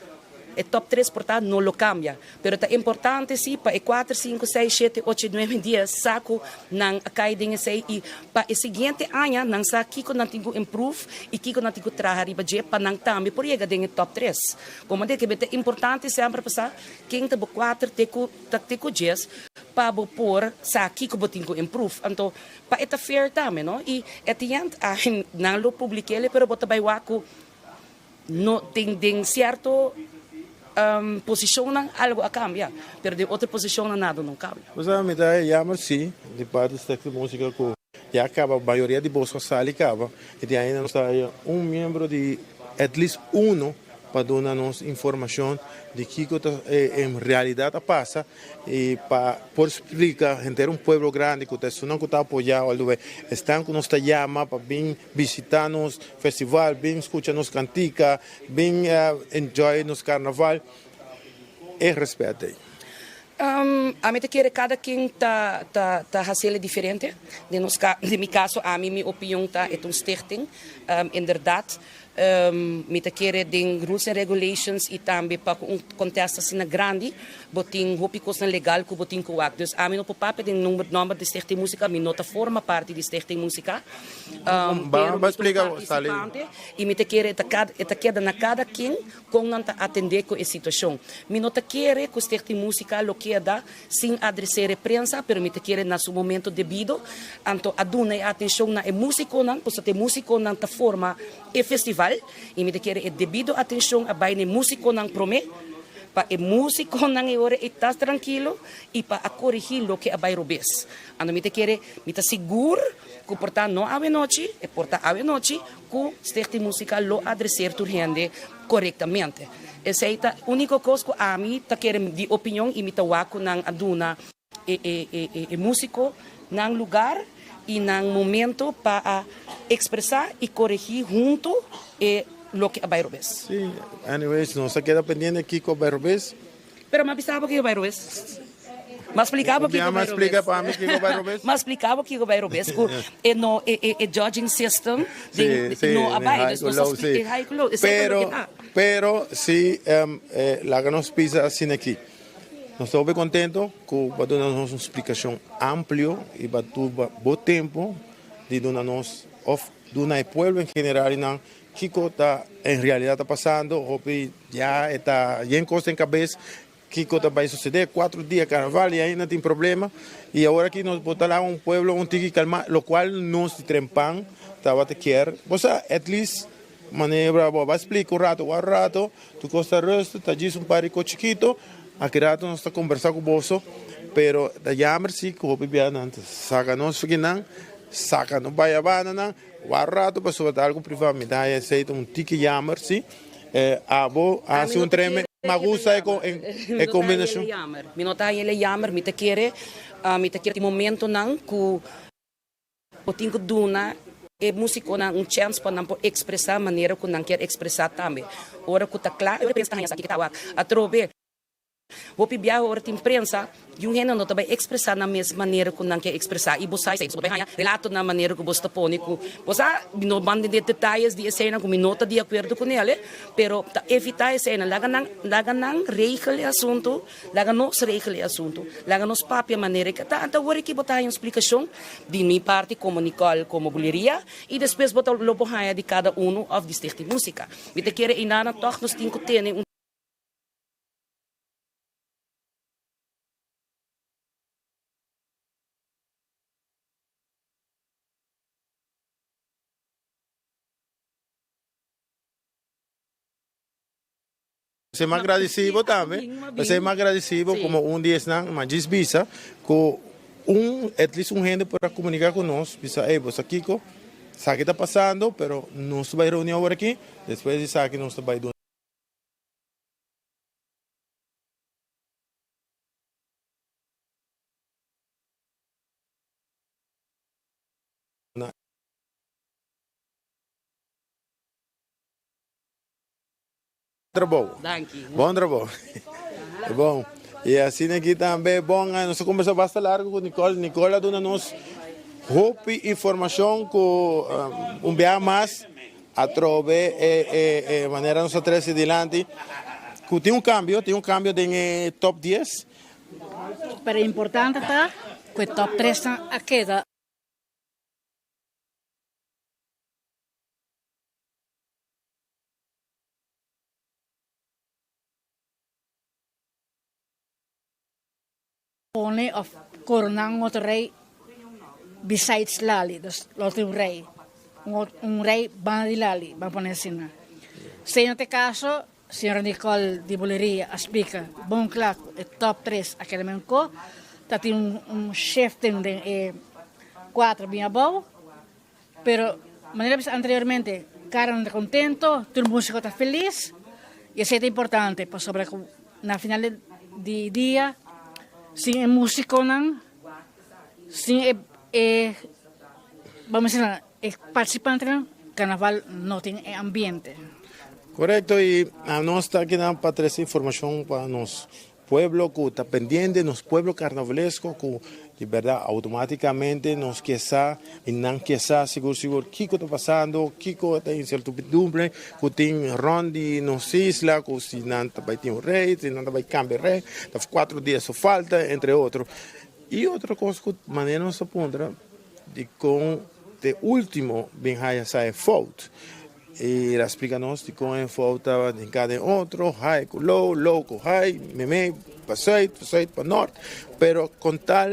top 3 portar não lo cambia pero é importante sim para 4, 5, 6, 7, 8, 9 dias saco nang akaiding sei e para o seguinte ano nang sa kiko nang tingo improve e kiko nang tingo traha riba je para nang tambi por iega ding top 3 como de que é importante sempre passar quem te 4 teco dias para por sa kiko botingo improve então para eta fair também não e at the end nang lo publiquele pero bota bai wako no tem certo posicionam algo a cambiar, pero de outra posição nada não cambia. Mas a medalha chama sim, de parte desta música que já acaba, a maioria de bolsas sale acaba, e ainda não está membro de at least para dar-nos informação de que em realidade passa e para por explicar gente pueblo grande que não está apoiado estão com nossa chama para vir visitar nos festival vir escutar nos cantica vir enjoy nos carnaval e respeito a mim te quer cada quem tá fazendo diferente de meu caso a mim minha opinião tá é stichting inderdaad me te quer den rules and regulations e também para contexto assim grande botin hopicos na legal que botin coac dus a mim no papel den número de stichting música me nota forma parte de stichting música vai explicar e me te quer queda na cada quem com não atender com a situação me nota quer que stichting música lo queda sem adressar a prensa pero me te quer na seu momento devido então aduna atenção na músico não pois ter músico não ta forma e festival e me te quer devido atenção a baile músico não promete para o músico não é hora estar tranquilo e para corrigir o que a bairro bes. Ando me te quer me te seguro que portar não ave noite e portar ave noite que esta música lo adressar tu gente corretamente. Essa é a única coisa que a mim te quer de opinião e me te waco não aduna e músico não lugar e não momento para expressar e corrigir junto e lo que a bairro ves. Sim, anyways, não se queda pendente aqui com o bairro ves. Pero me avisava que o bairro ves. Mas explicava que o bairro explica para mim que o bairro ves. Mas explicava que o bairro ves. E no judging system no a bairro pero se lá que nos pisa assim aqui. Nós estamos bem contentes que vai dar uma explicação ampla e vai dar bom tempo de dar-nos do pueblo em geral não que está em realidade está passando já está em costa em cabeça que vai suceder 4 dias carnaval e ainda tem problema e agora que nós botar lá pueblo tique calma lo qual nós trempan estava te quer você at least maneira vai explicar o rato tu costa resto tá diz parico chiquito aqui rato nós está conversar com você pero da jammer sim que o bebê antes saca nós fiquem saca no baiabana não o rato para sobre algo privado me dá aceita tique jammer sim abo hace treme magusa e combinação me nota ele jammer me te quer momento não que o tinco duna e músico na chance para não expressar maneira que não quer expressar também ora que tá claro eu penso aqui que tá a trobe vou pibiar hora de imprensa e gente não vai expressar na mesma maneira que não quer expressar e você sai sobre relato na maneira que você põe que você não manda de detalhes de cena com nota de acordo com ele pero evitar a cena laga não regula o assunto laga não se regula o assunto laga não papia maneira que tá agora que botar uma explicação de minha parte como Nicole como buleria e depois botar o lobo de cada of de música me te quer inana toch nos tinco ter Ser mais agradecido também. Ser mais agradecido como dia não, mas diz bisa, com at least gente para comunicar conosco, bisa, você Kiko, sabe o que está passando, pero não se vai reunir agora aqui, depois de sabe que não se vai do Bom. Bom trabalho. É bom. E assim aqui também é bom. Nós conversamos bastante largo com Nicole. Nicole dá-nos roupa e informação com dia mais através de maneira nossa três adiante. Tem um cambio de top 10. Pero importante está que o top 3 está queda. Pone of coronar outro rei besides Lali, dus outro rei. Rei banda de Lali, vamos poner assim. Se neste caso, senhora Nicole de Boleria explica, bom claro, o top 3 aquele menco, tá tem chefe de 4 bem bom, pero maneira anteriormente, cara não contento, todo músico está feliz, e isso é importante, para sobre na final de dia sem músico não, sem vamos dizer, participante não, carnaval não tem ambiente. Correcto, y a nós está aqui para trazer informação para nos pueblo que está pendiente, nos pueblo carnavalesco que de verdade automaticamente nos quer e não quer seguro que está passando, que está incertidumbre, que tem ronde nos isla, que se não vai ter rei, se não vai cambiar rei, 4 dias só falta, entre outros. E outra coisa que maneira nos aponta de com o último bem raia sai foto. E ela explica-nos de como falta em cada outro, high, low, high, meme, passei para norte, pero com tal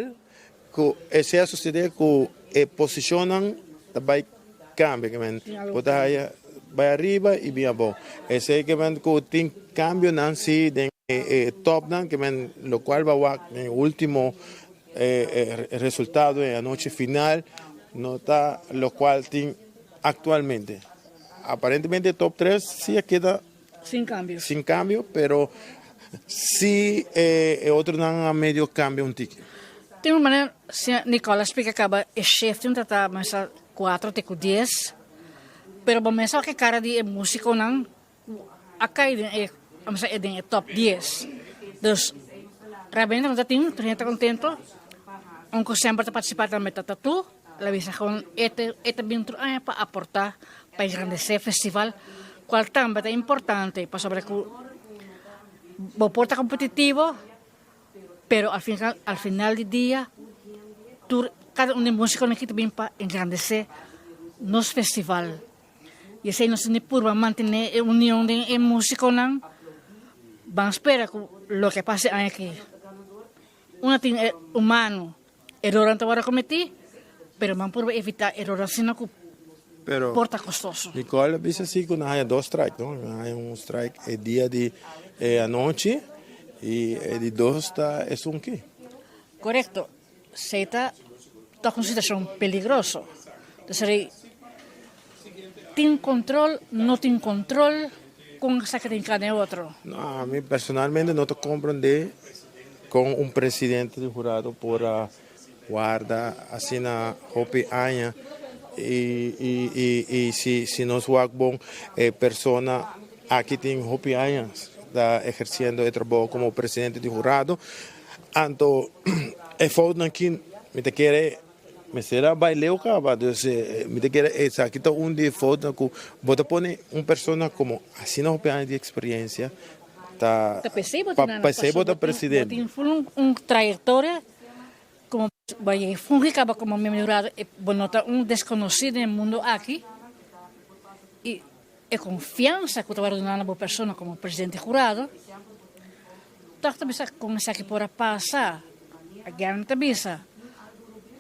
que essa sociedade que posicionam vai cambiar, que vai arriba e bem bom. Esse que tem cambio não se de top não, que lo qual vai o último resultado na noite final, nota lo qual tem atualmente. Aparentemente top 3 sí queda sin cambio, pero sí otro dan a medio cambio un tique. Tem uma maneira, se Nicola explica que acaba é chefe de tratar mais 4 até 10, pero bom mesmo que cara de músico não, acá é de top 10. Dus realmente não tem, a gente está contento, onde sempre está participando também tatu, la visa con este bem para aportar para engrandecer o festival, qual também é importante para sobre que o porta competitivo, pero al final do dia, cada um de música aqui também para engrandecer nos festival. E assim nós não podemos manter a união de música não, vamos esperar que o que passe aqui. Uma tem humano, erro não vai cometer, pero vamos por evitar erros assim não porta custoso. Nicole diz assim que não há 2 strikes, não? Há strike é dia de a noite e de 2 está é aqui. Correto. Se está com uma situação peligrosa. Então, tem controle, não tem controle com essa que tem cada outro. Não, a mim personalmente não estou compreendendo com presidente do jurado por guarda assim na Hopi Anha e se nós bom persona aqui tem Hopi Anha está exercendo o trabalho como presidente do jurado, então é falta aqui me te quer me será baileu cava me te quer essa aqui tá de falta que bota pone persona como assim na Hopi Anha de experiência tá percebo da presidente tem trajetória como vai fungindo como memorado bonota desconhecido no mundo aqui e a confiança que estava dando a boa pessoa como presidente jurado está bisa começar aqui por passar a ganha bisa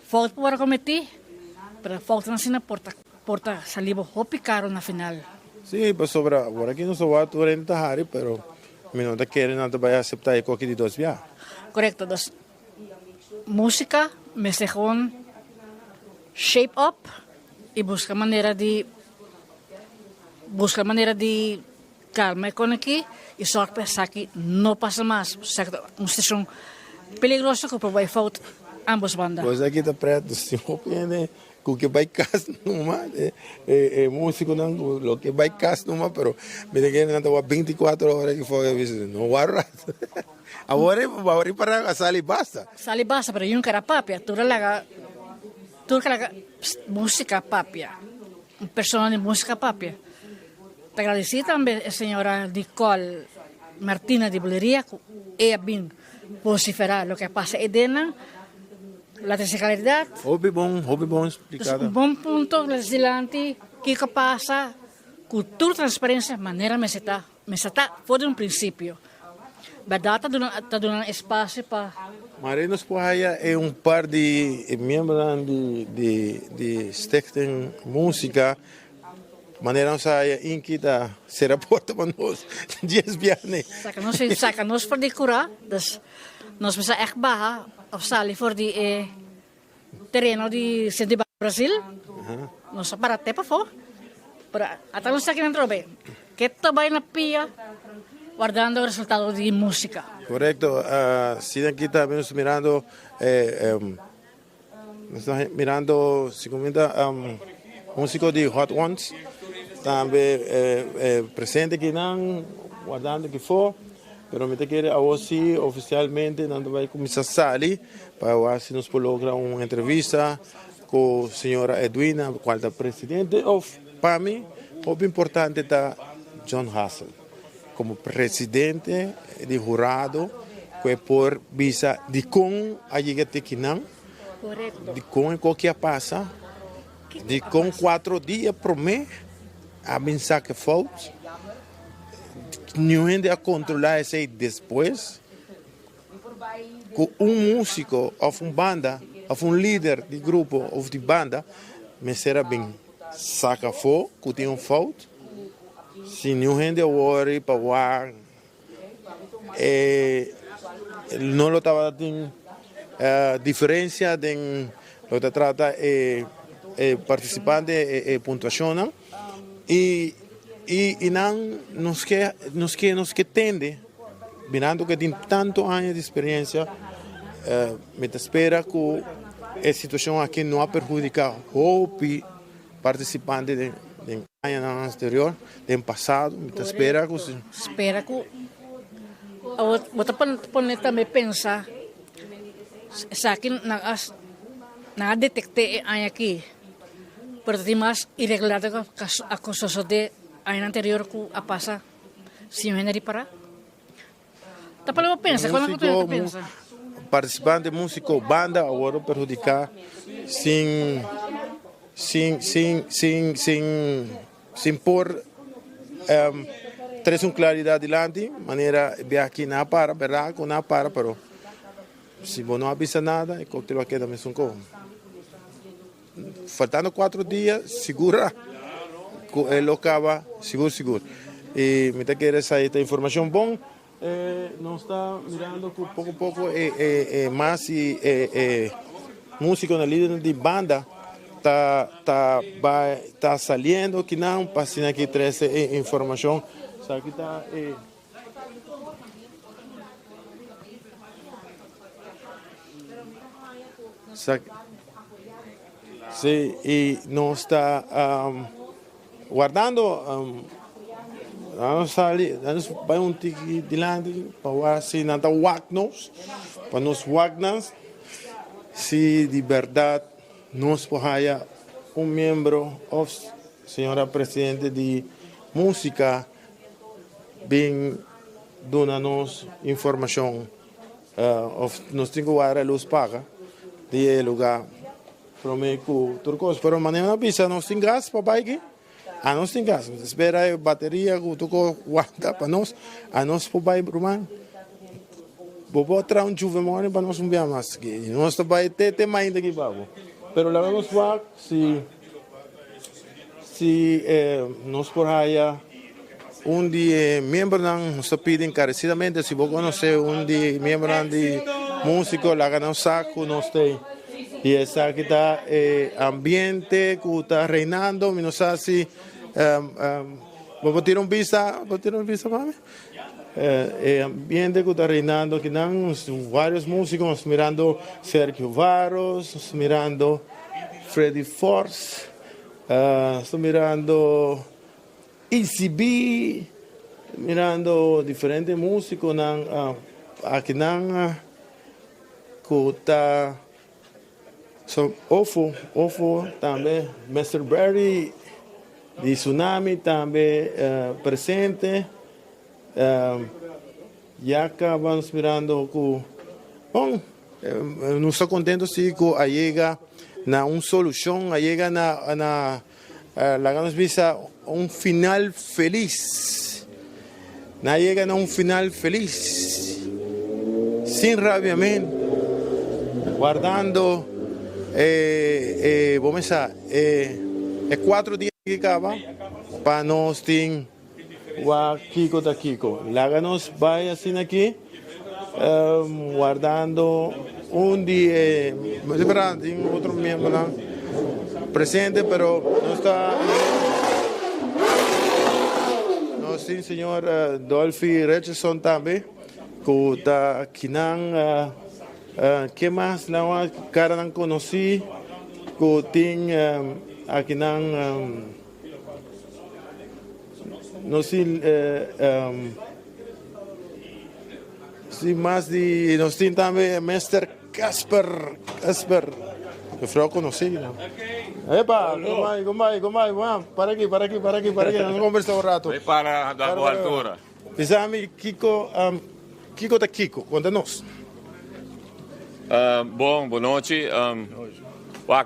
falta para cometer para falta na cena porta saliva hopi caro na final. Sim, para sobrar agora aqui não só vai 40 hari pero não está querendo vai aceitar qualquer de dois viagens. Correcto. Dus música me se gewoon shape up y busca manera de calma con aquí y só pensar que não passa mais. Uma situação peligrosa que vai fout ambos bandas. Pois aqui está preto, se opinião com que vai casa numa, músico não, o que vai casa numa, pero me tem que não 24 horas que foi, não guarda. Agora para a sala e basta. Sali basta, pero yung cara papia, tu laga música papia, uma pessoa de música papia. Te agradeci também a senhora Nicole Martina de Boleria, que ela bem vociferar o que passa e dena, a tecnicalidade. Hobby bom explicado. Bom ponto, legislante, que passa, cultura, transparência, maneira me está fora um princípio. Verdade, está dando espaço para... Marinos Pohaya é par de membros de Stichting Música, maneira saia inquita ser a porta para nós, dias biane. Saca nós voor die cura, dus nós precisa echt baha of sali voor die terreno di Centro Brasil. Nós para até para fora. Para até nós aqui dentro bem. Que também na pia guardando o resultado de música. Correcto. Si aquí estamos mirando, se comenta, músico de Hot Ones, também presente aqui não, guardando que for, pero me te quer hoje oficialmente não vai começar a sair para ver se nos logra uma entrevista com a senhora Edwina, qual é a presidente, ou para mim, o importante está John Hassel, como presidente de jurado, que por visa de com a chegada aqui não, de com qualquer passa, de com 4 dias por mês, a pensar que falta, não a controlar isso depois, com músico, ou banda, ou líder de grupo, ou de banda, me será bem, saca fogo, que tem falta, se não gente worry para war, não lo estava tendo diferença de lo que trata participante pontuação e não nos que tende mirando que tem tanto anos de experiência me espera que a situação aqui não a perjudicar o participante de ano anterior, do passado, me espera que vou também pensar sa akin na-detecte aqui pero tem mais irregularidade ako de ano anterior que a passa se eu henry para tapos eu pensa quando tu pensa participante músico banda agora perjudicar sem por ter claridade diante maneira de aqui não para verdade não para pero se você não avisa nada o coquetel aqui também são como faltando 4 dias segura ele acaba seguro e me te quer essa informação bom não está mirando que pouco a pouco mais músico na líder de banda tá saliendo que não passando aqui traz informação aqui está sim e não está guardando vamos vai tique dilante para se não está wagnos para nos wagnas se de verdade nós podemos membro ou senhora presidente de música bem dando-nos informação nós temos que guardar a luz paga de lugar para mim com turcos pero maneira na pista nós temos gás para bike nós temos gás espera a bateria que tu guarda para nós para bike rumano vou botar chuva morre para nós ver mais aqui nós vai ter mais ainda aqui babo pero la vamos a ver si nos por allá um de membro não nos pede encarecidamente se você conhece um de membro de músico lá no saco nós tem e essa aqui está ambiente que está reinando não sei se vou tirar vista para mim ambiente que está reinando que não vários músicos mirando Sergio Varos mirando Freddy Force estou mirando ECB, mirando diferentes músicos aqui na Kuta Ofo também, Mr. Barry de Tsunami também presente. Já acabamos mirando com bom, não estou contente se com a chega na uma solução, a chega na Lagamos visa final feliz. Na llega a un final feliz. Sin rabiamiento. Guardando. Vamos a 4 días que acaba. Para nos tin. Kiko da Kiko. Laganos vaya así aquí. Guardando un día. Tengo otro miembro presente, pero no está. No, sí, señor Dolphy Richardson también, que está aquí. ¿Qué más? La cara no conocí, que tiene aquí. No sé, sí, más de. Nos tiene también Mr. Casper. Que fue conocido. Epa, como aí, vamos, para aqui, vamos conversar um rato. Vem para dar boa altura. Pisami, Kiko da Kiko, conta-nos. Bom, boa noite.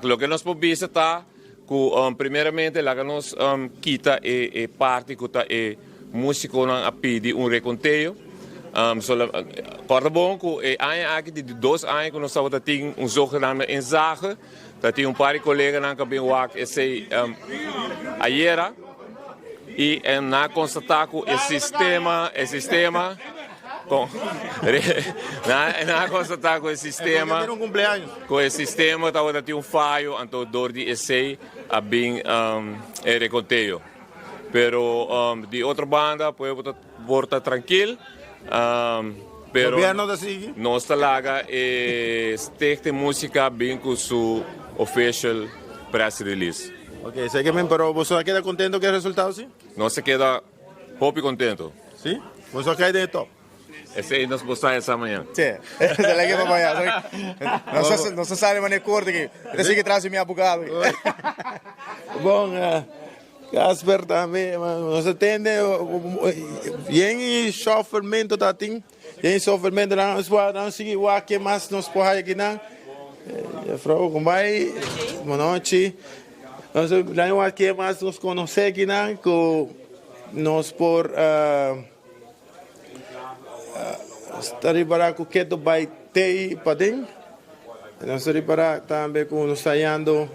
Lo que nós podemos está, que primeiramente, lá que nós quita e parte que está músico não a pedir reconteio. Para bom que aqui de 2 anos que nós estamos tendo zogenaamde inzage, dat hij paar collega's aan kan bewaken is ayer e na constatar que o sistema na constatar que o sistema estava tendo falho então door die essay a bem reconteio pero de outra banda pode voltar tranquilo pero não está lá stichte música bem com su official press release. Ok, sei que bem, pero você queda contento com o resultado, sim? Não se queda hope contento. Sim? Você cai de top? Esse aí nós postamos essa manhã. Sim, essa é que amanhã. Não se sabe mais corte aqui. Esse que traz meu abogado. Bom, Casper também, você entende? E sofrimento da tim, e sofrimento não seguir o que mais nos pode aqui não. Frau, como vai? Boa noite. Nós lá o que mais nos conhece aqui não, que nós por estar para o que tu vai ter para dentro. Nós estamos para também com nós ensaiando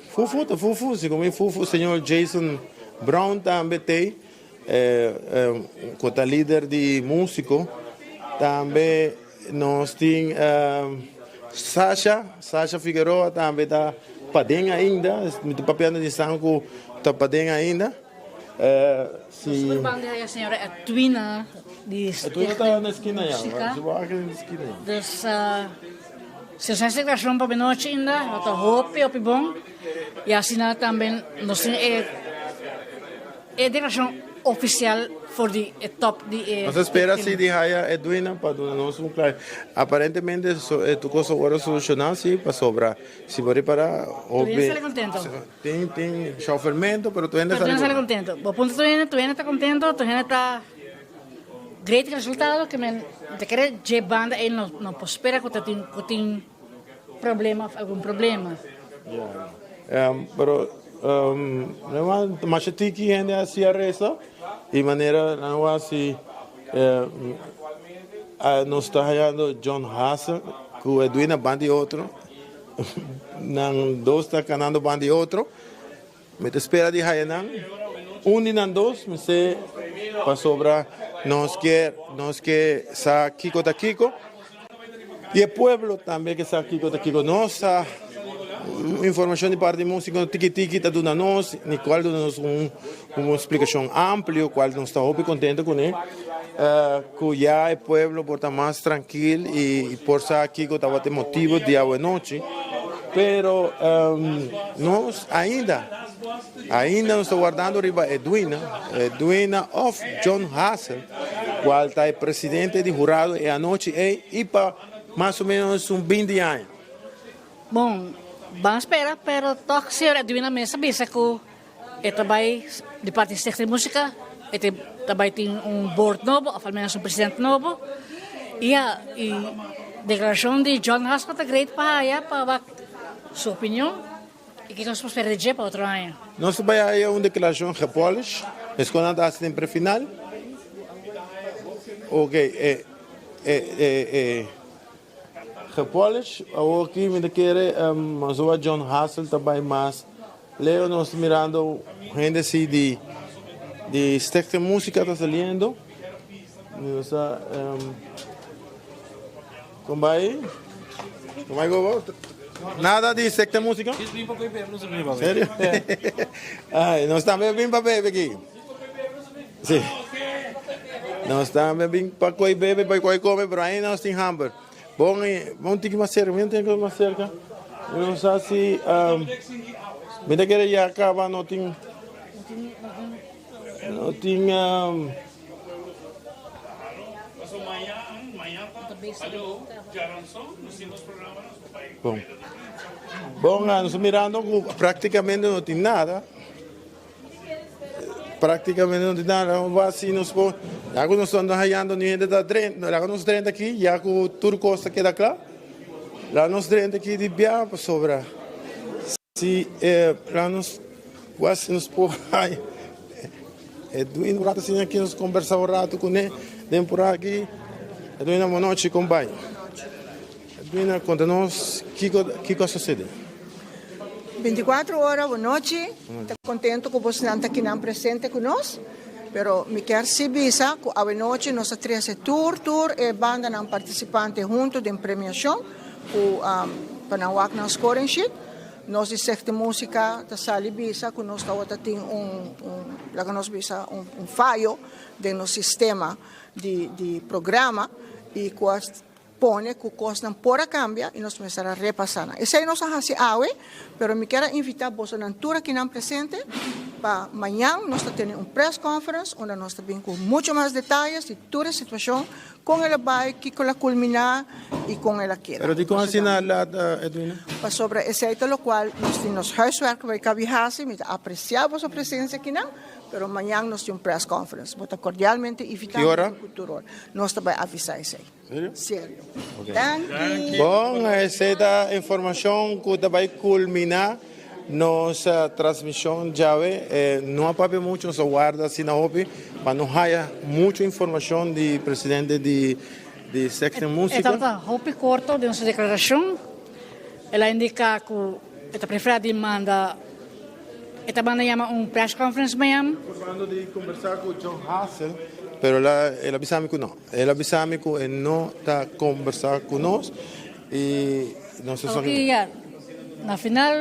Fufu, se como Fufu, o senhor Jason Brown também tem, que é líder de músico. Também nós temos Sasha Figueroa, também está padrinho ainda, muito papel de sangue está padrinho ainda. Super banda a senhora Edwina de Edwina está na esquina já, dus se a integração para a noite ainda, está hope, bom, e assim também nós temos a integração oficial for the top de nós espera se de haya Edwina para nós claro. Aparentemente tu coisa agora solucionar se para sobrar. Se for para tem sofrimento, pero tu ainda está contento. O ponto tu ainda está contento, tu ainda está great resultado que me te quer de banda ele não prospera que tem problema, algum problema. Pero mas tiki gente assim arresta e maneira não assim nós está hallando John Hassan que o Edwina banda e outro não dois está canando banda e outro me te espera de Hayanan. Un y dos, me sé, para sobra, nos que sa Kiko ta Kiko. Y el pueblo también que sa Kiko ta Kiko. No sa información de parte de música, tiki-tiki, está dando nos, ni cual dando uma explicação ampla, qual não está muito contente com ele. Que já o pueblo por estar mais tranquilo e por estar aqui que estava ter motivo de a noite. Pero nós ainda não estamos guardando riba Edwina of John Hassel, qual está o presidente de jurado e a noite e para mais ou menos 20 anos. Bom, vamos esperar, pero toque se a Edwina mesa bisa ko trabalho de parte de música, trabalho tem board novo, ou menos presidente novo, e a declaração de John Haskell é great para sua opinião, e que nós podemos perder para outro ano. Nós vamos a uma declaração repolis, escolhendo a sempre final. Ok, repolis, aqui me quer mas o John Hassel também mais. Leo nós mirando gente assim de secta música está saliendo. Nossa, como vai? Nada de secta música? Sério? Ai, nós estamos bem para beber aqui. Sim. Nós estamos bem para coi beber, para coi comer, mas aí nós temos hambúrguer. Bom, vamos ter que mais cerca, vamos ter que mais cerca. Eu não sei se me da querer já acaba, não tem Bom, nós mirando praticamente não tem nada. Praticamente não tem nada. Vamos assim, nós já que nós estamos raiando, nem ainda está 30, já que nós 30 aqui, já que o Turco Costa queda claro, lá nós 30 aqui de Bia para sobrar. Se para nós quase nos pôr aí, Edwin rato assim aqui nós conversar um rato com ele, dentro por aqui, Edwin boa noite com pai. Edwin conta nós que sucede. 24 horas, boa noite. Estou contente que você está aqui presente conosco. Pero me quer visa que a noite nós temos tour e banda não participante junto de premiação para não wak na scoring sheet. Nós de música da sali bisa que nós tem um falho no sistema de programa e pone que coisa por a cambia e nós começar a repassar. Esse aí nós fazemos awe, pero me quero invitar você na altura que não presente para amanhã nós temos press conference onde nós também com muito mais detalhes de toda a situação com ela vai que ela culminar e com ela quer. Pero de como assim na Edwina? Para sobre esse aí lo qual nós temos huiswerk vai cabihasi, me apreciar a sua presença aqui não, pero amanhã nós temos press conference. Vou cordialmente invitar a futuro. Nós também avisar isso aí. Sério? Okay. Thank you. Bom, essa informação que vai culminar nossa transmissão já não há papel muito, só guarda assim na hobby, mas não há muita informação de presidente de secta música. Então, hobby corto de nossa declaração, ela indica que a prefere manda esta banda chama press conference mesmo. Quando de conversar com John Hassel, pero ela avisou que não. Ela avisou que não está conversando com nós e não se sabe. Na final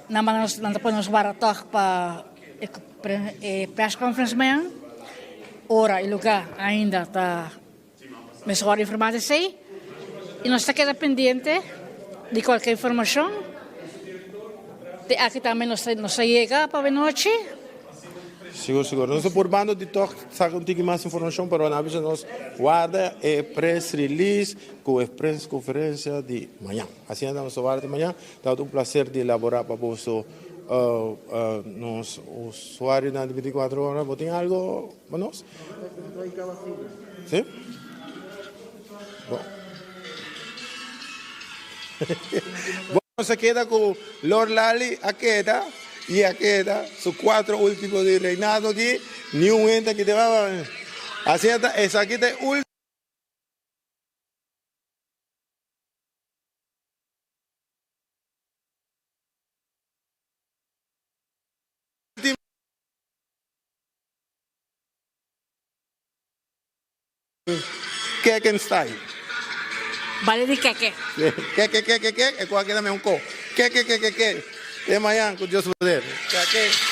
não podemos baratar para press conference mesmo. Hora e lugar ainda está melhor informado aí. E nós estamos pendente de qualquer informação. Aqui também não chega para a noite. Seguro. Nós por bando de toque, sabe um pouco mais informação, para a vez nós guarda press release com a press conferência de manhã. Assim andamos a guardar de manhã. Dá um prazer de elaborar para você nos usuários na 24 horas. Tem algo para nós? Sim? Bom. Se queda con Lord Lally, queda y queda sus 4 últimos de reinado aquí, ni un ente que te va a hacer esa aquí de último. Keken style. Bale di keke. Que, e qua che da me un co. Che. E mayan, con Dios poder. Que.